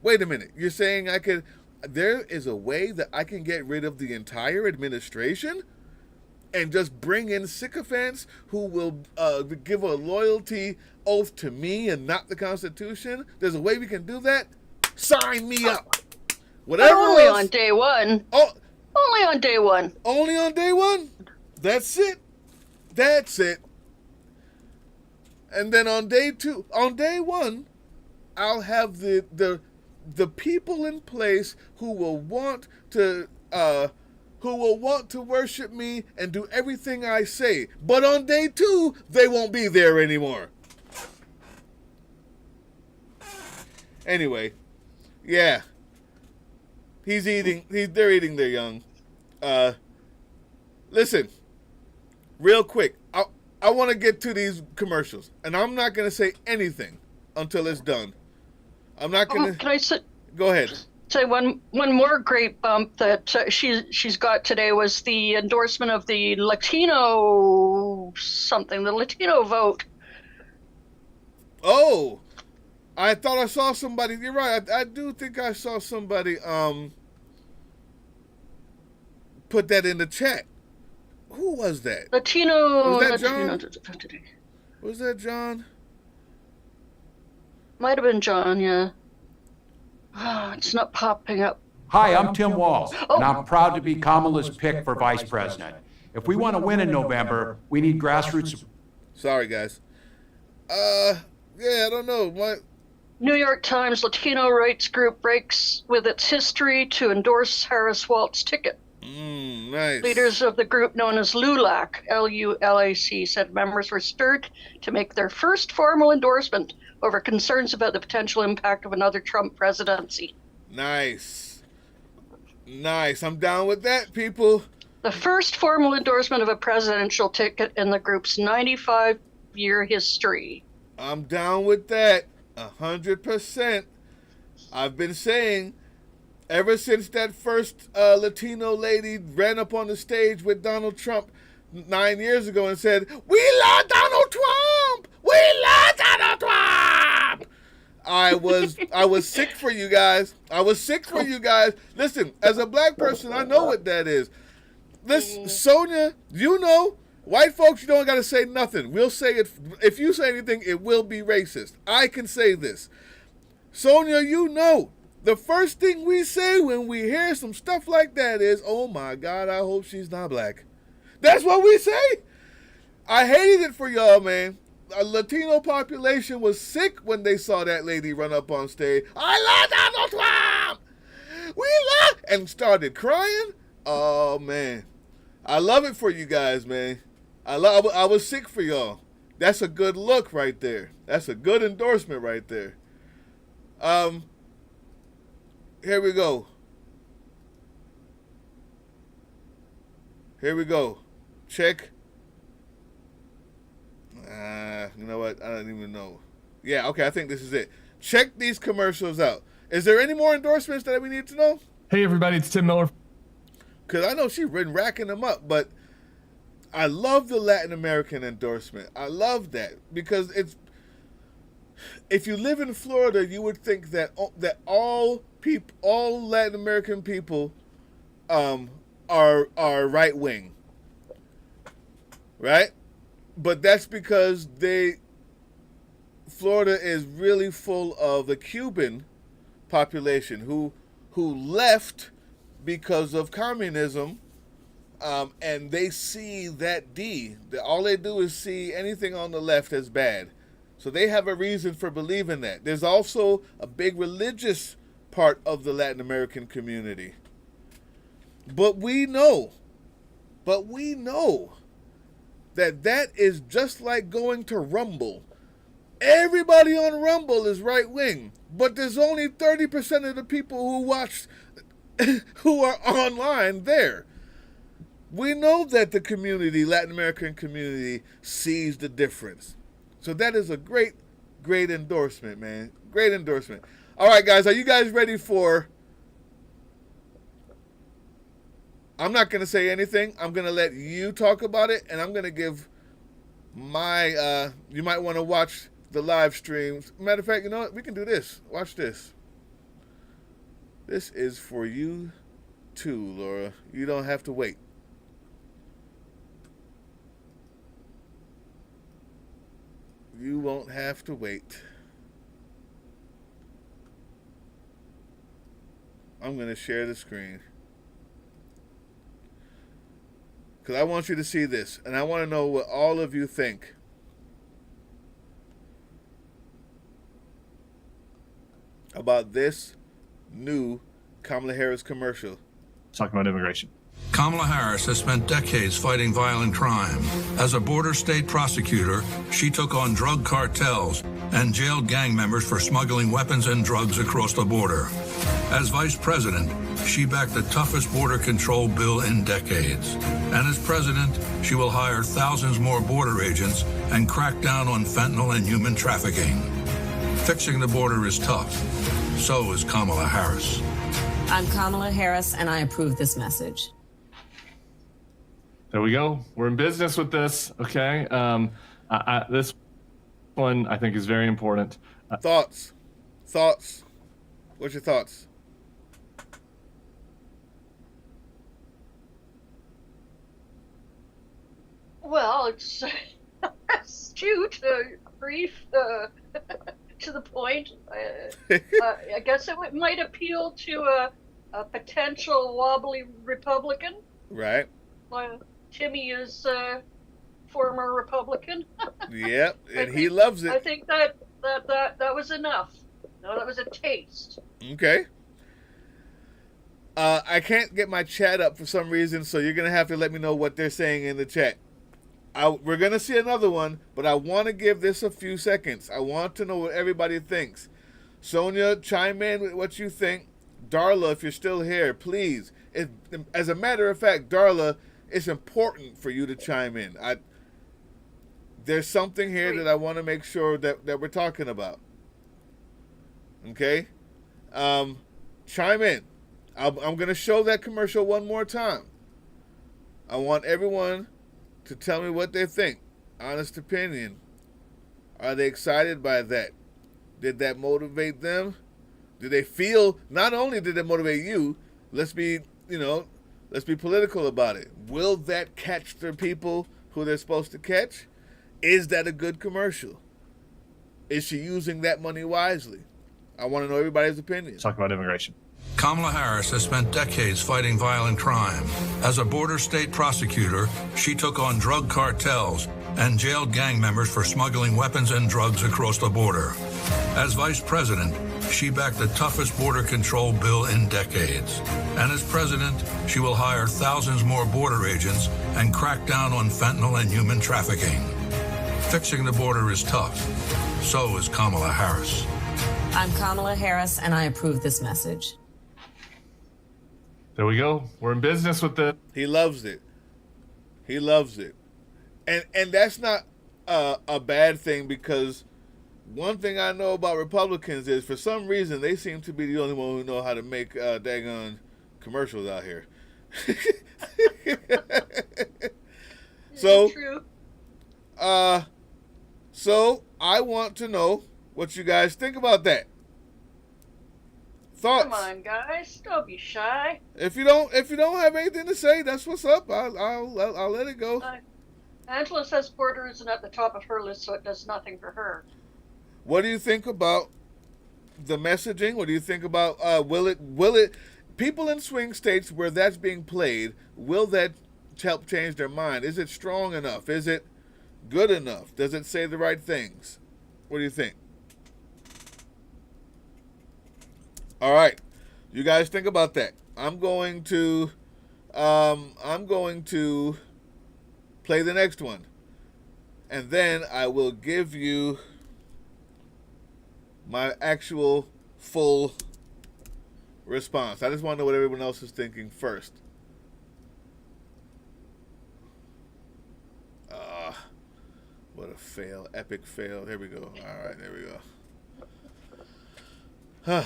Wait a minute. You're saying there is a way that I can get rid of the entire administration and just bring in sycophants who will give a loyalty oath to me and not the Constitution? There's a way we can do that? Sign me up. Whatever. Only on day one. Oh, only on day one. Only on day one? That's it. That's it. And then on day one, I'll have the people in place who will want to worship me and do everything I say. But on day 2, they won't be there anymore. Anyway, yeah. They're eating their young. Listen, real quick, I want to get to these commercials, and I'm not going to say anything until it's done. I'm not going to... Can I say... Go ahead. Say one more great bump that she's got today was the endorsement of the Latino vote. Oh, I thought I saw somebody. You're right. I do think I saw somebody put that in the chat. Who was that? Latino. Was that John? Was that John? Might have been John. Yeah. Oh, it's not popping up. Hi, I'm Tim Walz, and I'm proud to be Kamala's pick for vice president. If we want to win in November, we need grassroots support. Sorry, guys. Yeah, I don't know. New York Times Latino rights group breaks with its history to endorse Harris-Walz ticket. Nice. Leaders of the group known as LULAC, L-U-L-A-C, said members were stirred to make their first formal endorsement over concerns about the potential impact of another Trump presidency. Nice. Nice. I'm down with that, people. The first formal endorsement of a presidential ticket in the group's 95-year history. I'm down with that. 100%. I've been saying ever since that first Latino lady ran up on the stage with Donald Trump 9 years ago and said, "We love Donald Trump! We love Donald Trump!" I was sick for you guys. I was sick for you guys. Listen, as a black person, I know what that is. Listen, Sonia, you know, white folks, you don't got to say nothing. We'll say it. If you say anything, it will be racist. I can say this. Sonia, you know, the first thing we say when we hear some stuff like that is, "Oh my God, I hope she's not black." That's what we say. I hated it for y'all, man. A Latino population was sick when they saw that lady run up on stage. "I love Donald Trump! We love," and started crying. Oh, man. I love it for you guys, man. I was sick for y'all. That's a good look right there. That's a good endorsement right there. Here we go. Here we go. Check. You know what? I don't even know. Yeah, okay, I think this is it. Check these commercials out. Is there any more endorsements that we need to know? Hey, everybody, it's Tim Miller. Because I know she's been racking them up, but I love the Latin American endorsement. I love that because it's. If you live in Florida, you would think that all Latin American people, are right wing, right? But that's because Florida is really full of the Cuban population who left because of communism, and they see that all they do is see anything on the left as bad. So they have a reason for believing that. There's also a big religious part of the Latin American community. But we know that is just like going to Rumble. Everybody on Rumble is right wing, but there's only 30% of the people who watch, who are online there. We know that the community, Latin American community, sees the difference. So that is a great, great endorsement, man. Great endorsement. All right, guys, are you guys ready for... I'm not going to say anything. I'm going to let you talk about it, and I'm going to give my... you might want to watch the live streams. Matter of fact, you know what? We can do this. Watch this. This is for you too, Laura. You don't have to wait. You won't have to wait. I'm going to share the screen. Because I want you to see this. And I want to know what all of you think. About this new Kamala Harris commercial. Talking about immigration. Kamala Harris has spent decades fighting violent crime. As a border state prosecutor, she took on drug cartels and jailed gang members for smuggling weapons and drugs across the border. As vice president, she backed the toughest border control bill in decades. And as president, she will hire thousands more border agents and crack down on fentanyl and human trafficking. Fixing the border is tough. So is Kamala Harris. I'm Kamala Harris, and I approve this message. There we go. We're in business with this, okay? This one I think is very important. Thoughts? What's your thoughts? Well, it's astute, brief, to the point. I guess it might appeal to a potential wobbly Republican. Right. Timmy is a former Republican. Yep, and he loves it. I think that was enough. No, that was a taste. Okay. I can't get my chat up for some reason, so you're going to have to let me know what they're saying in the chat. We're going to see another one, but I want to give this a few seconds. I want to know what everybody thinks. Sonia, chime in with what you think. Darla, if you're still here, please. As a matter of fact, Darla, it's important for you to chime in. There's something here that I want to make sure that we're talking about. Okay? Chime in. I'm going to show that commercial one more time. I want everyone to tell me what they think. Honest opinion. Are they excited by that? Did that motivate them? Did they feel, not only did it motivate you, let's be political about it. Will that catch the people who they're supposed to catch? Is that a good commercial? Is she using that money wisely? I want to know everybody's opinion. Talk about immigration. Kamala Harris has spent decades fighting violent crime. As a border state prosecutor, she took on drug cartels and jailed gang members for smuggling weapons and drugs across the border. As vice president, she backed the toughest border control bill in decades. And as president, she will hire thousands more border agents and crack down on fentanyl and human trafficking. Fixing the border is tough. So is Kamala Harris. I'm Kamala Harris, and I approve this message. There we go. We're in business with the. He loves it. He loves it. And that's not a bad thing, because one thing I know about Republicans is for some reason they seem to be the only one who know how to make daggone commercials out here. So, true. So I want to know what you guys think about that. Thoughts? Come on, guys, don't be shy. If you don't have anything to say, that's what's up. I'll let it go. Angela says border isn't at the top of her list, so it does nothing for her. What do you think about the messaging? What do you think about will it people in swing states where that's being played, will that help change their mind? Is it strong enough? Is it good enough? Does it say the right things? What do you think? All right, you guys think about that. I'm going to play the next one, and then I will give you my actual full response. I just want to know what everyone else is thinking first. What a fail, epic fail. Here we go. All right, there we go.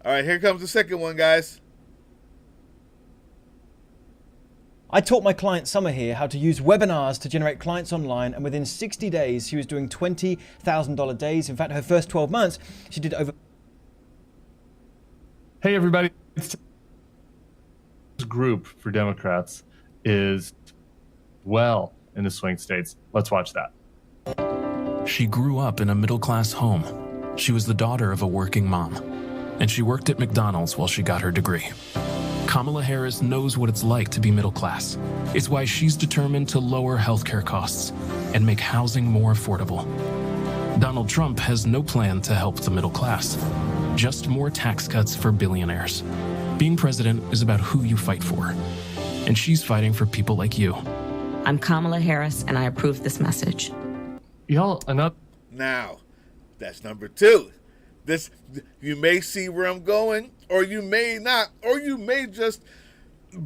All right, here comes the second one, guys. I taught my client Summer here how to use webinars to generate clients online, and within 60 days, she was doing $20,000 days. In fact, her first 12 months, she did over... Hey, everybody. This group for Democrats is well in the swing states. Let's watch that. She grew up in a middle-class home. She was the daughter of a working mom, and she worked at McDonald's while she got her degree. Kamala Harris knows what it's like to be middle class. It's why she's determined to lower healthcare costs and make housing more affordable. Donald Trump has no plan to help the middle class, just more tax cuts for billionaires. Being president is about who you fight for, and she's fighting for people like you. I'm Kamala Harris, and I approve this message. Y'all, enough. Now, that's number two. This, you may see where I'm going, or you may not, or you may just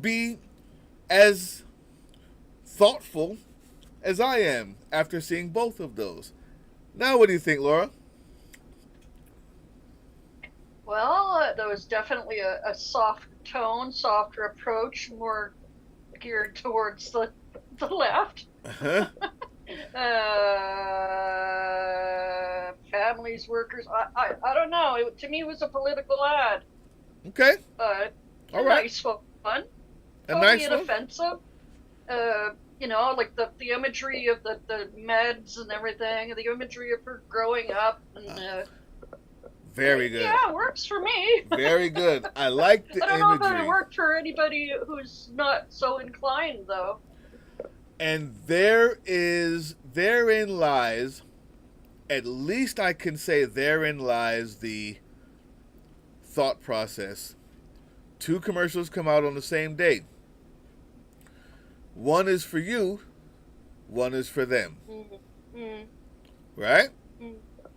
be as thoughtful as I am after seeing both of those. Now, what do you think, Laura? Well, there was definitely a soft tone, softer approach, more geared towards the left. Uh-huh. Families, workers. I don't know. To me, it was a political ad. Okay. But all a right. nice one. A Totally nice one. inoffensive. Like the imagery of the meds and everything, the imagery of her growing up. And, Very good. Yeah, it works for me. Very good. I like the I don't know if imagery. it worked for anybody who's not so inclined, though. And therein lies at least I can say therein lies the thought process. 2 commercials come out on the same day. One is for you, one is for them. Mm-hmm. Right?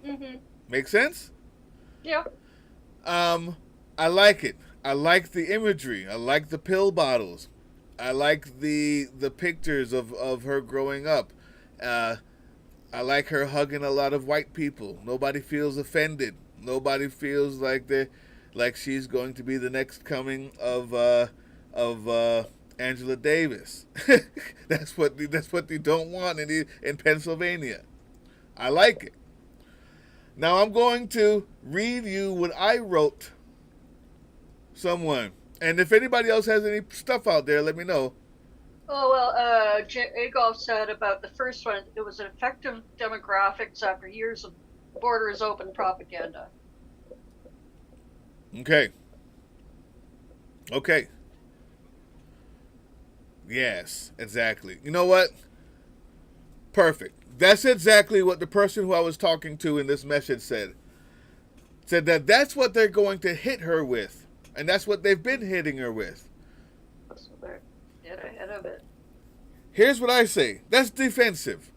Mm-hmm. Make sense? Yeah. I like it. I like the imagery. I like the pill bottles. I like the pictures of her growing up. I like her hugging a lot of white people. Nobody feels offended. Nobody feels like she's going to be the next coming of Angela Davis. That's what they don't want in Pennsylvania. I like it. Now I'm going to read you what I wrote. Someone. And if anybody else has any stuff out there, let me know. Oh, well, Agolf said about the first one, it was an effective demographics after years of borders open propaganda. Okay. Yes, exactly. You know what? Perfect. That's exactly what the person who I was talking to in this message said. Said that's what they're going to hit her with. And that's what they've been hitting her with. So they're get ahead of it. Here's what I say. That's defensive.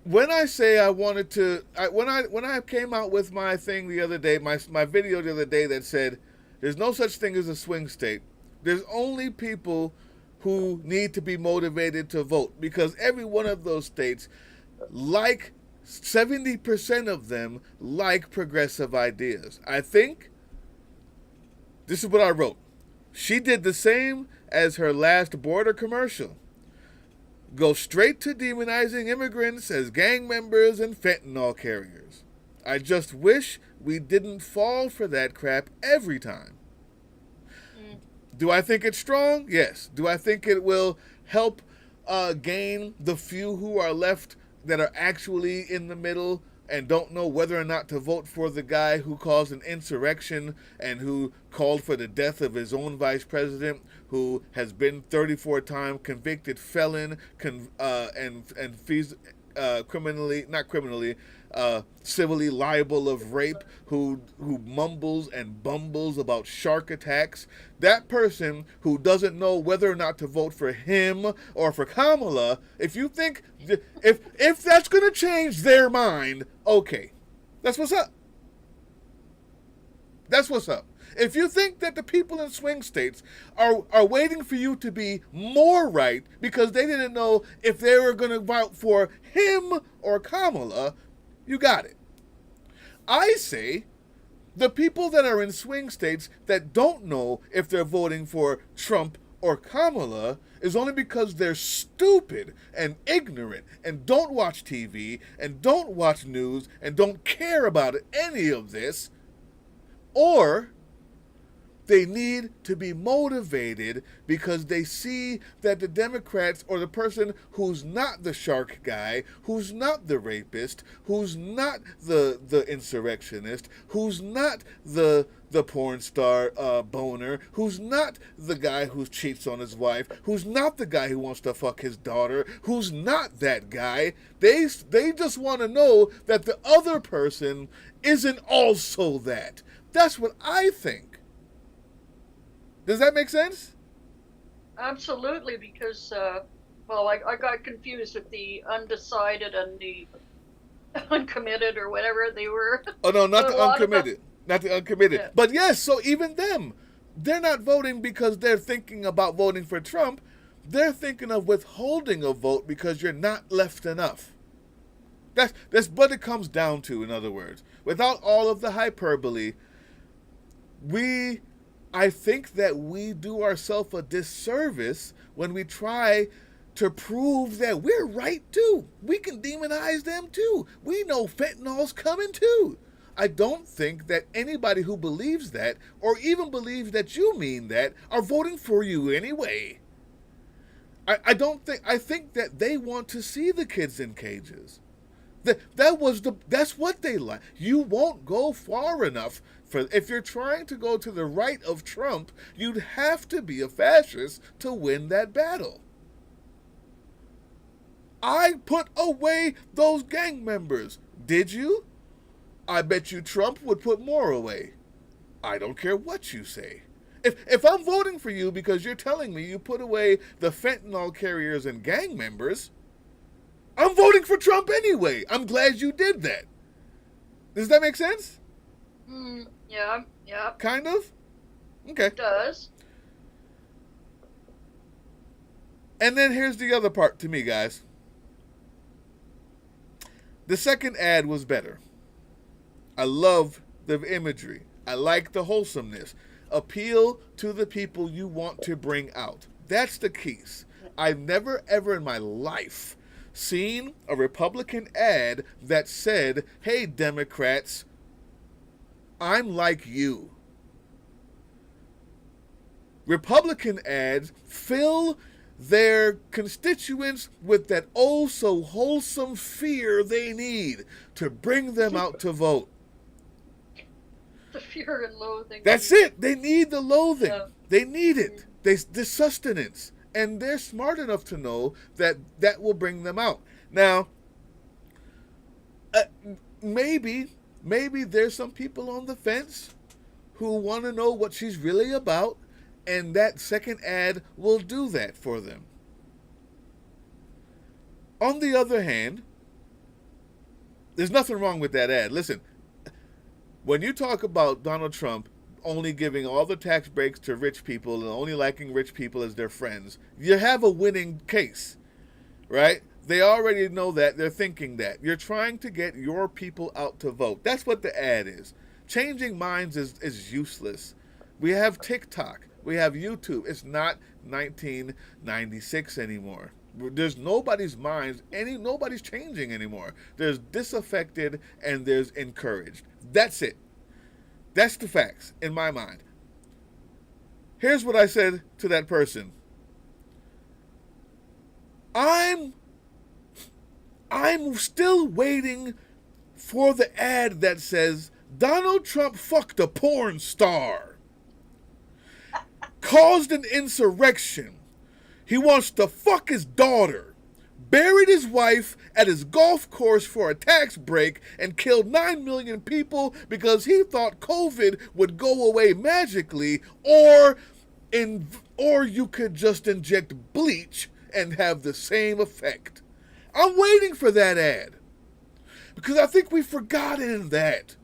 When I say I wanted to, when I came out with my thing the other day, my video the other day that said, there's no such thing as a swing state. There's only people who need to be motivated to vote, because every one of those states, like 70% of them, like progressive ideas. I think, this is what I wrote. She did the same as her last border commercial. Go straight to demonizing immigrants as gang members and fentanyl carriers. I just wish we didn't fall for that crap every time. Do I think it's strong? Yes. Do I think it will help gain the few who are left that are actually in the middle and don't know whether or not to vote for the guy who caused an insurrection and who called for the death of his own vice president, who has been 34-time convicted felon civilly liable of rape, who mumbles and bumbles about shark attacks? That person who doesn't know whether or not to vote for him or for Kamala, if you think, if that's going to change their mind, okay, that's what's up. That's what's up. If you think that the people in swing states are waiting for you to be more right because they didn't know if they were going to vote for him or Kamala, you got it. I say the people that are in swing states that don't know if they're voting for Trump or Kamala is only because they're stupid and ignorant and don't watch TV and don't watch news and don't care about any of this, or they need to be motivated because they see that the Democrats, or the person who's not the shark guy, who's not the rapist, who's not the insurrectionist, who's not the porn star boner, who's not the guy who cheats on his wife, who's not the guy who wants to fuck his daughter, who's not that guy, they just want to know that the other person isn't also that. That's what I think. Does that make sense? Absolutely, because, I got confused with the undecided and the uncommitted or whatever they were. Oh, no, not the uncommitted. Not the uncommitted. Yeah. But yes, so even them, they're not voting because they're thinking about voting for Trump. They're thinking of withholding a vote because you're not left enough. That's what it comes down to, in other words. Without all of the hyperbole, I think that we do ourselves a disservice when we try to prove that we're right too. We can demonize them too. We know fentanyl's coming too. I don't think that anybody who believes that, or even believes that you mean that, are voting for you anyway. I think that they want to see the kids in cages. That's what they like. You won't go far enough. If you're trying to go to the right of Trump, you'd have to be a fascist to win that battle. I put away those gang members. Did you? I bet you Trump would put more away. I don't care what you say. If I'm voting for you because you're telling me you put away the fentanyl carriers and gang members, I'm voting for Trump anyway. I'm glad you did that. Does that make sense? Yeah. Kind of? Okay. It does. And then here's the other part to me, guys. The second ad was better. I love the imagery. I like the wholesomeness. Appeal to the people you want to bring out. That's the keys. I've never, ever in my life seen a Republican ad that said, hey, Democrats, I'm like you. Republican ads fill their constituents with that oh so wholesome fear they need to bring them out to vote. The fear and loathing. That's it. They need the loathing. Yeah. They need it. The sustenance. And they're smart enough to know that that will bring them out. Now, maybe there's some people on the fence who want to know what she's really about, and that second ad will do that for them. On the other hand, there's nothing wrong with that ad. Listen, when you talk about Donald Trump only giving all the tax breaks to rich people and only liking rich people as their friends, you have a winning case, right? They already know that. They're thinking that. You're trying to get your people out to vote. That's what the ad is. Changing minds is useless. We have TikTok. We have YouTube. It's not 1996 anymore. There's nobody's minds, nobody's changing anymore. There's disaffected and there's encouraged. That's it. That's the facts in my mind. Here's what I said to that person. I'm still waiting for the ad that says Donald Trump fucked a porn star, caused an insurrection. He wants to fuck his daughter, buried his wife at his golf course for a tax break, and killed 9 million people because he thought COVID would go away magically, or you could just inject bleach and have the same effect. I'm waiting for that ad because I think we've forgotten that.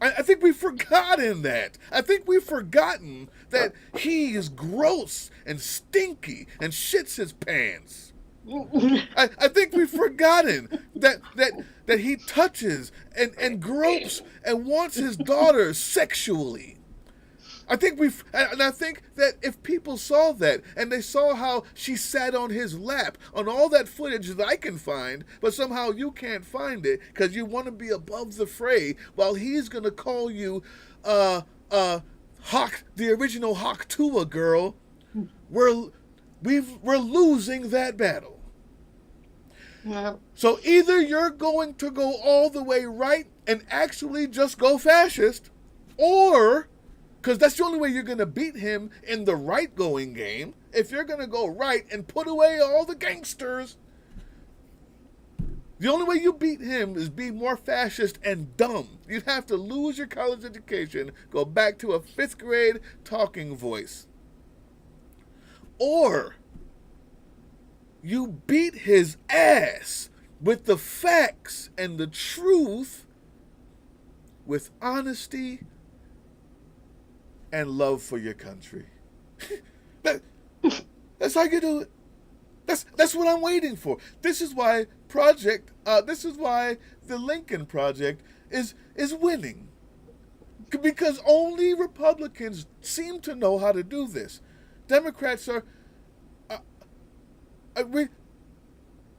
I think we've forgotten that. I think we've forgotten that he is gross and stinky and shits his pants. I think we've forgotten that he touches and gropes and wants his daughter sexually. I think that if people saw that and they saw how she sat on his lap on all that footage that I can find, but somehow you can't find it because you want to be above the fray while he's going to call you Hawk, the original Hawk Tua girl, we're losing that battle. Yeah. So either you're going to go all the way right and actually just go fascist, or, because that's the only way you're going to beat him in the right-going game, if you're going to go right and put away all the gangsters, the only way you beat him is be more fascist and dumb. You'd have to lose your college education, go back to a 5th grade talking voice. Or you beat his ass with the facts and the truth, with honesty and love for your country. That's how you do it. That's what I'm waiting for. This is why the Lincoln Project is winning. Because only Republicans seem to know how to do this. Democrats are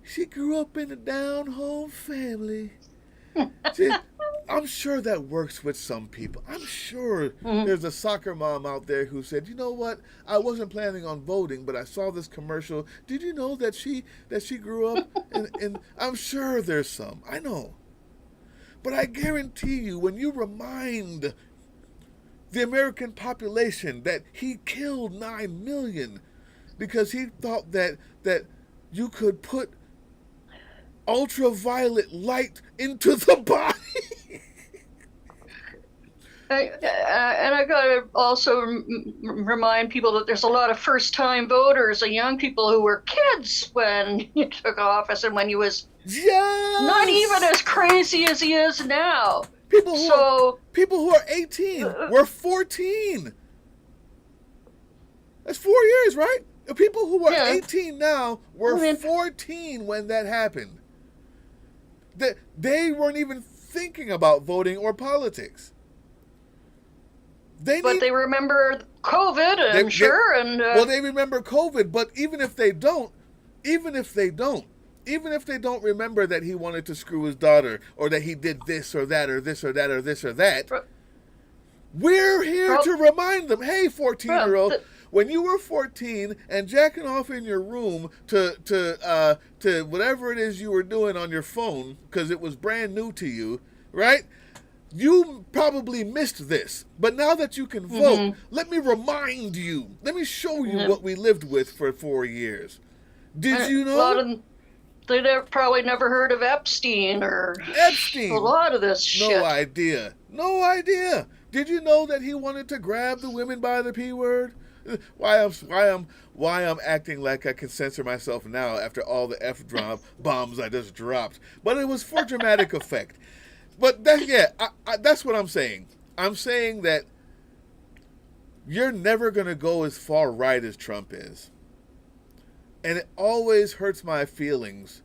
she grew up in a down-home family. I'm sure that works with some people. I'm sure there's a soccer mom out there who said, you know what, I wasn't planning on voting, but I saw this commercial. Did you know that she grew up? And I'm sure there's some. I know. But I guarantee you, when you remind the American population that he killed 9 million because he thought that you could put ultraviolet light into the body. And I gotta also remind people that there's a lot of first-time voters and young people who were kids when he took office and when he was not even as crazy as he is now. People who are 18 were 14. That's 4 years, right? The people who are 18 now were 14 when that happened. They weren't even thinking about voting or politics. They remember COVID, they remember COVID, but even if they don't remember that he wanted to screw his daughter, or that he did this or that, or this or that, or this or that, we're here to remind them, hey, 14-year-old, when you were 14 and jacking off in your room to whatever it is you were doing on your phone, because it was brand new to you, right? You probably missed this, but now that you can vote, let me remind you. Let me show you what we lived with for 4 years. Did you know? They probably never heard of Epstein or a lot of this shit. No idea. No idea. Did you know that he wanted to grab the women by the P word? Why I'm acting like I can censor myself now after all the bombs I just dropped. But it was for dramatic effect. But that's what I'm saying. I'm saying that you're never going to go as far right as Trump is. And it always hurts my feelings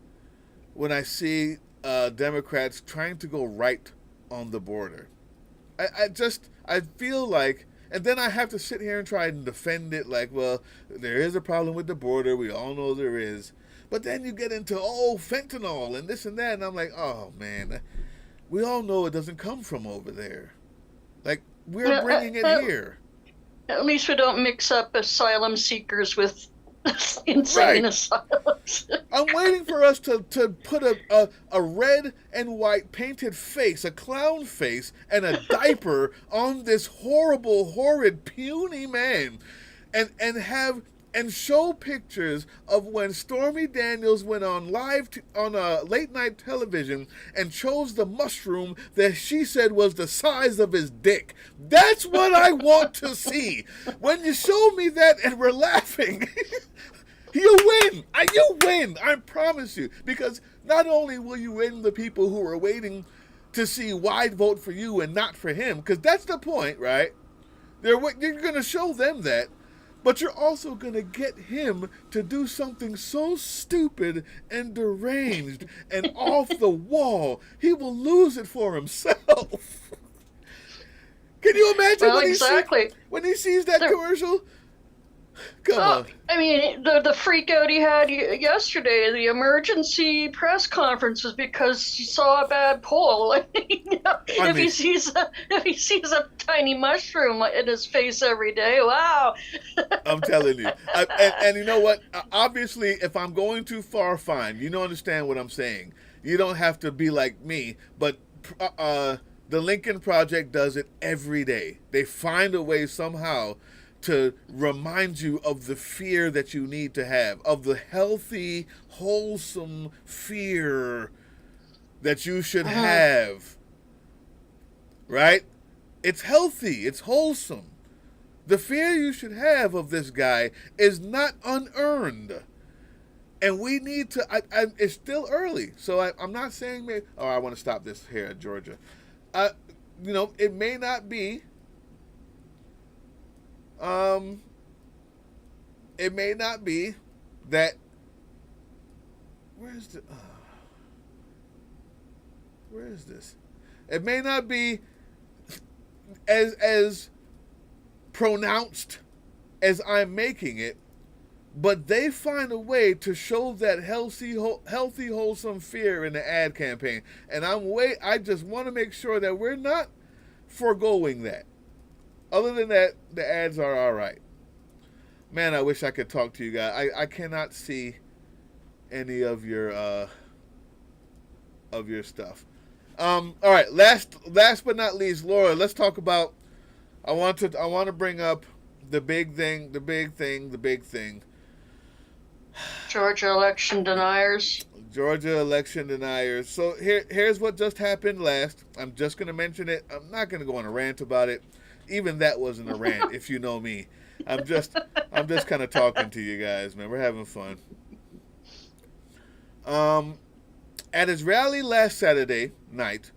when I see Democrats trying to go right on the border. I feel like, and then I have to sit here and try and defend it like, well, there is a problem with the border. We all know there is. But then you get into, fentanyl and this and that. And I'm like, oh, man. We all know it doesn't come from over there. Like, we're bringing it here. At least we don't mix up asylum seekers with insane asylums. I'm waiting for us to put a red and white painted face, a clown face, and a diaper on this horrible, horrid, puny man, and show pictures of when Stormy Daniels went on late night television and chose the mushroom that she said was the size of his dick. That's what I want to see. When you show me that and we're laughing, you win. You win. I promise you. Because not only will you win the people who are waiting to see why vote for you and not for him, because that's the point, right? You're going to show them that. But you're also going to get him to do something so stupid and deranged and off the wall, he will lose it for himself. Can you imagine when he sees that commercial? Come on. I mean, the freak out he had yesterday, the emergency press conference, was because he saw a bad poll. If he sees a tiny mushroom in his face every day, wow. I'm telling you. And you know what? Obviously, if I'm going too far, fine. You don't understand what I'm saying. You don't have to be like me, but the Lincoln Project does it every day. They find a way somehow to remind you of the fear that you need to have, of the healthy, wholesome fear that you should have. Right? It's healthy. It's wholesome. The fear you should have of this guy is not unearned. And we need to, it's still early. So I'm not saying, I want to stop this here at Georgia. It may not be, that, where is this? It may not be as pronounced as I'm making it, but they find a way to show that healthy, wholesome fear in the ad campaign. And I just want to make sure that we're not foregoing that. Other than that, the ads are all right. Man, I wish I could talk to you guys. I cannot see any of your stuff. All right, last but not least, Laura, let's talk about. I want to bring up the big thing. Georgia election deniers. Georgia election deniers. So here's what just happened last. I'm just going to mention it. I'm not going to go on a rant about it. Even that wasn't a rant, if you know me. I'm just kind of talking to you guys, man. We're having fun. At his rally last Saturday night,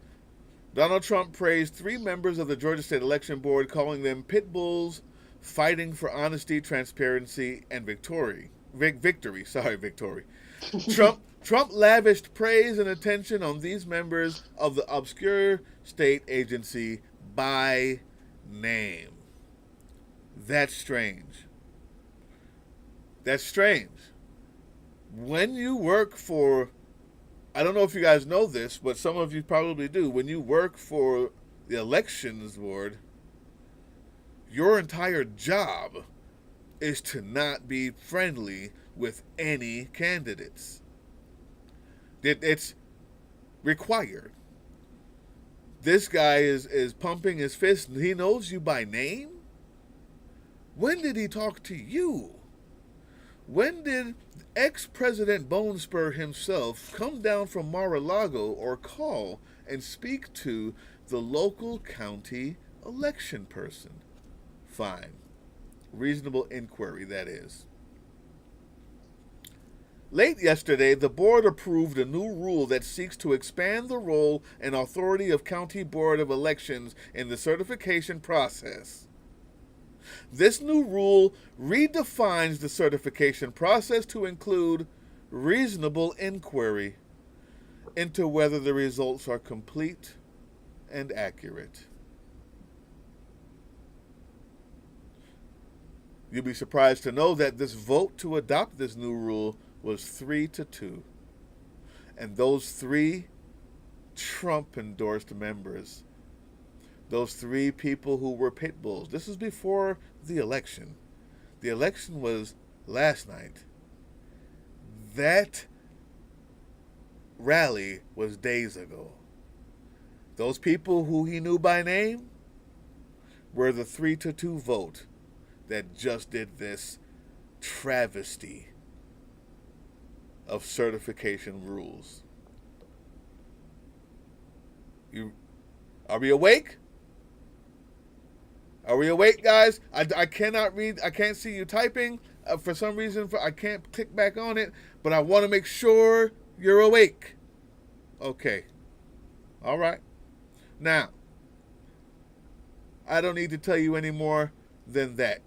Donald Trump praised 3 members of the Georgia State Election Board, calling them pit bulls fighting for honesty, transparency, and victory. Trump lavished praise and attention on these members of the obscure state agency by name. That's strange. That's strange. When you work for, I don't know if you guys know this, but some of you probably do. When you work for the elections board, your entire job is to not be friendly with any candidates. It's required. This guy is pumping his fist. He knows you by name? When did he talk to you? When did ex-President Bone Spur himself come down from Mar-a-Lago or call and speak to the local county election person? Fine. Reasonable inquiry, that is. Late yesterday, the board approved a new rule that seeks to expand the role and authority of County Board of Elections in the certification process. This new rule redefines the certification process to include reasonable inquiry into whether the results are complete and accurate. You'll be surprised to know that this vote to adopt this new rule was 3-2. And those 3 Trump-endorsed members, those 3 people who were pit bulls, this was before the election. The election was last night. That rally was days ago. Those people who he knew by name were the 3-2 vote that just did this travesty of certification rules. Are we awake? Are we awake, guys? I cannot read. I can't see you typing. For some reason, I can't click back on it. But I want to make sure you're awake. Okay. All right. Now, I don't need to tell you any more than that.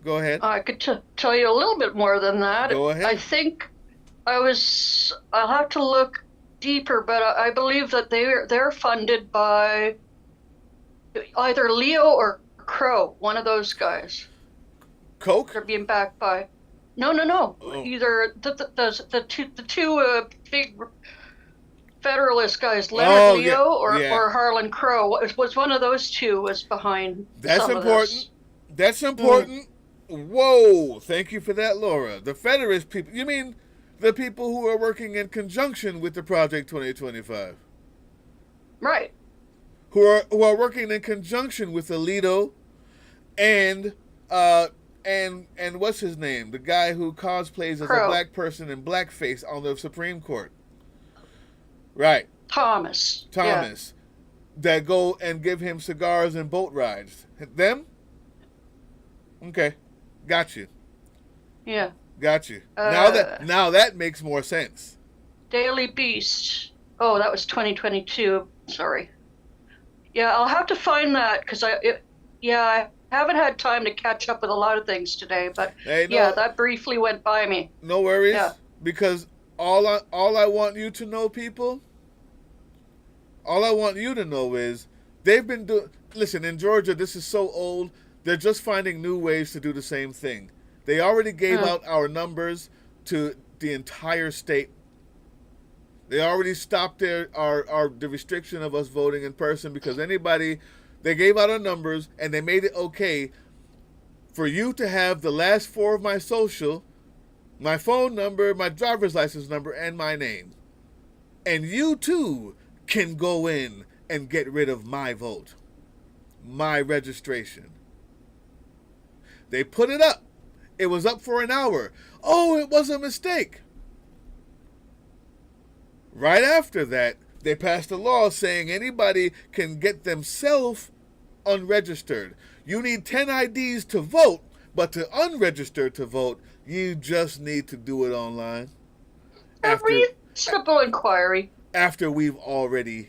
Go ahead. I could tell you a little bit more than that. Go ahead. I think I'll have to look deeper, but I believe that they're funded by either Leo or Crow, one of those guys. Coke? They're being backed by. No. Oh. Either the two big Federalist guys, Leonard Leo or Harlan Crow, was one of those two was behind. That's some important. Of this. That's important. Whoa! Thank you for that, Laura. The Federalist people. You mean the people who are working in conjunction with the Project 2025? Right. Who are working in conjunction with Alito and what's his name? The guy who cosplays as a black person in blackface on the Supreme Court. Right. Thomas. Yeah. That go and give him cigars and boat rides. Them? Okay. Got you. Yeah. Got you. Now that makes more sense. Daily Beast. Oh, that was 2022. Sorry. Yeah, I'll have to find that because I haven't had time to catch up with a lot of things today, but that briefly went by me. No worries. Yeah. Because all I want you to know, people, all I want you to know is they've been doing. Listen, in Georgia, this is so old. They're just finding new ways to do the same thing. They already gave out our numbers to the entire state. They already stopped the restriction of us voting in person because they gave out our numbers and they made it okay for you to have the last 4 of my social, my phone number, my driver's license number, and my name. And you too can go in and get rid of my vote, my registration. They put it up. It was up for an hour. Oh, it was a mistake. Right after that, they passed a law saying anybody can get themselves unregistered. You need 10 IDs to vote, but to unregister to vote, you just need to do it online. A reasonable inquiry. After we've already...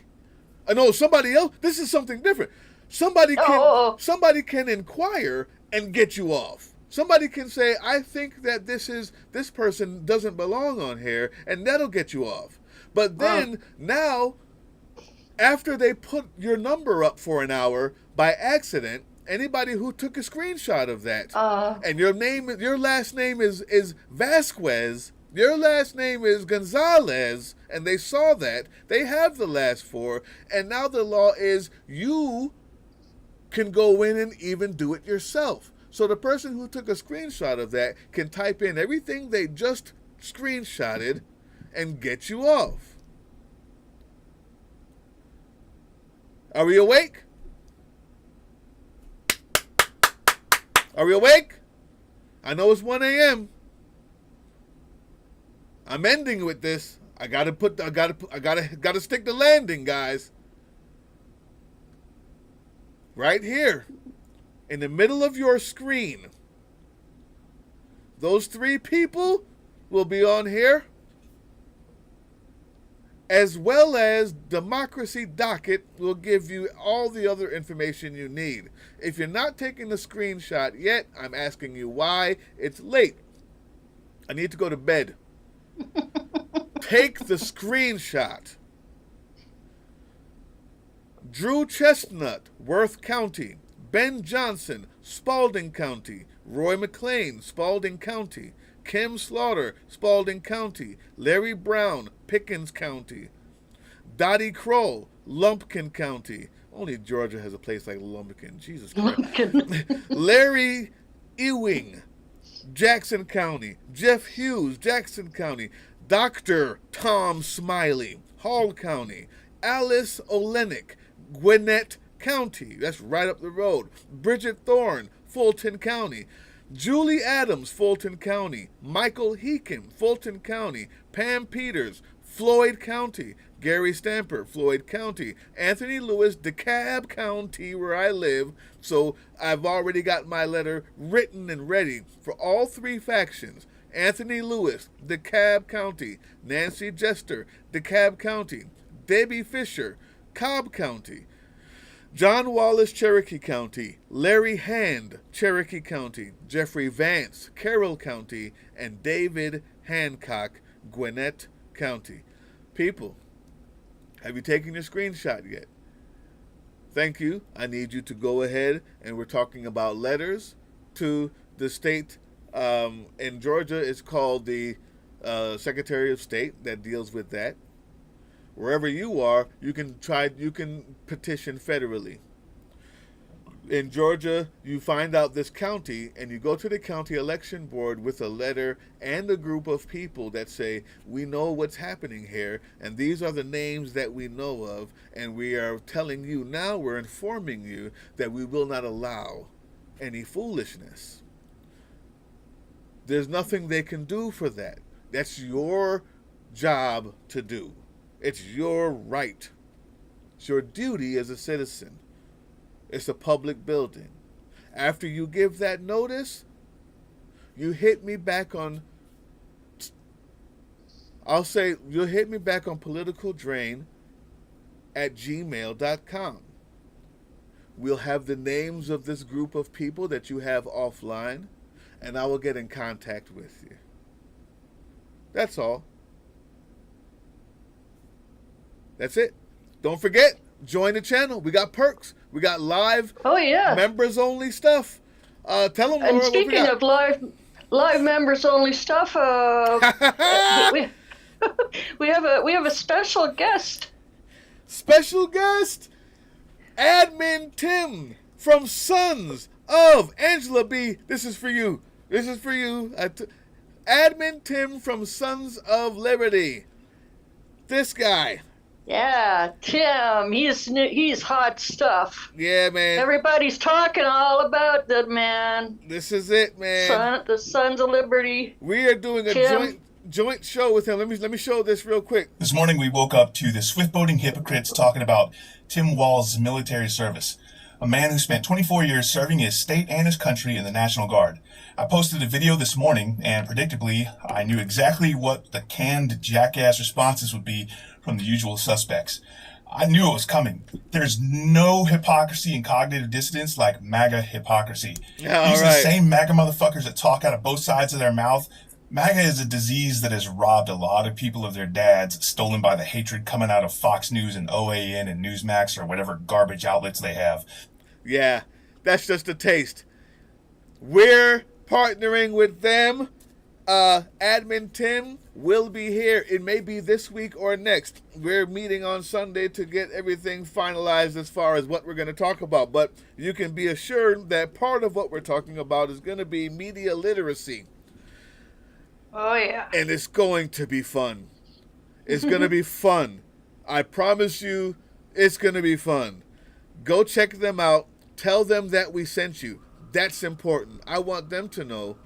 no, somebody else... This is something different. Somebody can inquire and get you off. Somebody can say, I think that this person doesn't belong on here, and that'll get you off. But then, now, after they put your number up for an hour by accident, anybody who took a screenshot of that, and your last name is Vasquez, your last name is Gonzalez, and they saw that, they have the last four, and now the law is you can go in and even do it yourself. So the person who took a screenshot of that can type in everything they just screenshotted and get you off. Are we awake? Are we awake? I know it's 1 a.m. I'm ending with this. I gotta stick the landing, guys. Right here. In the middle of your screen. Those 3 people will be on here. As well as Democracy Docket will give you all the other information you need. If you're not taking the screenshot yet, I'm asking you why. It's late. I need to go to bed. Take the screenshot. Drew Chestnut, Worth County. Ben Johnson, Spalding County. Roy McLean, Spalding County. Kim Slaughter, Spalding County. Larry Brown, Pickens County. Dottie Kroll, Lumpkin County. Only Georgia has a place like Lumpkin. Jesus Christ. Larry Ewing, Jackson County. Jeff Hughes, Jackson County. Dr. Tom Smiley, Hall County. Alice Olenek, Gwinnett County. That's right up the road. Bridget Thorne, Fulton County. Julie Adams, Fulton County. Michael Heekin, Fulton County. Pam Peters, Floyd County. Gary Stamper, Floyd County. Anthony Lewis, DeKalb County, where I live. So I've already got my letter written and ready for all 3 factions. Anthony Lewis, DeKalb County. Nancy Jester, DeKalb County. Debbie Fisher, Cobb County. John Wallace, Cherokee County. Larry Hand, Cherokee County. Jeffrey Vance, Carroll County. And David Hancock, Gwinnett County. People, have you taken your screenshot yet? Thank you. I need you to go ahead, and we're talking about letters to the state. In Georgia, it's called the Secretary of State that deals with that. Wherever you are, you can petition federally. In Georgia, you find out this county, and you go to the county election board with a letter and a group of people that say, we know what's happening here, and these are the names that we know of, and we are telling you now, we're informing you that we will not allow any foolishness. There's nothing they can do for that. That's your job to do. It's your right. It's your duty as a citizen. It's a public building. After you give that notice, you hit me back on, you'll hit me back on politicaldrain@gmail.com. We'll have the names of this group of people that you have offline, and I will get in contact with you. That's all. That's it. Don't forget, join the channel. We got perks. We got live members only stuff. Tell them, Laura, and speaking of live members only stuff, we have a special guest. Special guest, Admin Tim from Sons of Angela B. This is for you. This is for you. Admin Tim from Sons of Liberty. This guy. Yeah, Tim, he's hot stuff. Yeah, man. Everybody's talking all about that, man. This is it, man. The Sons of Liberty. We are doing a joint show with him. Let me show this real quick. This morning we woke up to the swift-boating hypocrites talking about Tim Walz's military service, a man who spent 24 years serving his state and his country in the National Guard. I posted a video this morning, and predictably, I knew exactly what the canned jackass responses would be from the usual suspects. I knew it was coming. There's no hypocrisy and cognitive dissonance like MAGA hypocrisy. Yeah, These are the same MAGA motherfuckers that talk out of both sides of their mouth. MAGA is a disease that has robbed a lot of people of their dads, stolen by the hatred coming out of Fox News and OAN and Newsmax or whatever garbage outlets they have. Yeah, that's just a taste. We're partnering with them. Admin Tim will be here. It may be this week or next. We're meeting on Sunday to get everything finalized as far as what we're going to talk about. But you can be assured that part of what we're talking about is going to be media literacy. Oh, yeah. And it's going to be fun. It's going to be fun. I promise you, it's going to be fun. Go check them out. Tell them that we sent you. That's important. I want them to know.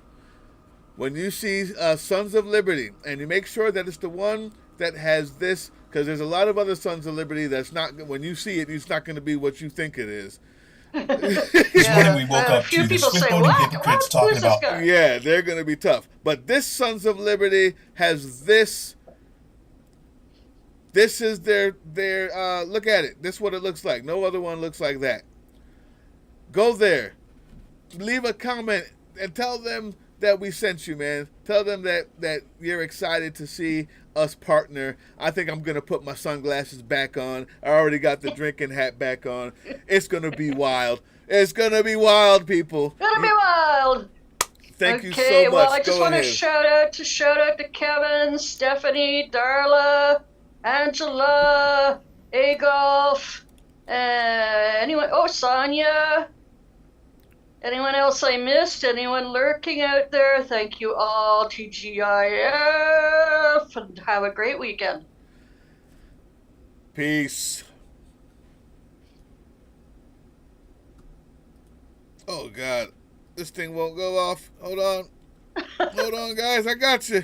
When you see Sons of Liberty, and you make sure that it's the one that has this, because there's a lot of other Sons of Liberty that's not, when you see it, it's not going to be what you think it is. This morning we woke up to the swift-boating hypocrites talking about... Yeah, they're going to be tough. But this Sons of Liberty has this. This is their look at it. This is what it looks like. No other one looks like that. Go there. Leave a comment and tell them that we sent you, man. Tell them that you're excited to see us partner. I think I'm going to put my sunglasses back on. I already got the drinking hat back on. It's going to be wild. It's going to be wild, people. Gonna be wild. Thank you so much. Well, I just want to shout out to Kevin, Stephanie, Darla, Angela, Agolf, anyone, Sonia. Anyone else I missed? Anyone lurking out there? Thank you all, TGIF, and have a great weekend. Peace. Oh, God. This thing won't go off. Hold on. Hold on, guys. I got you.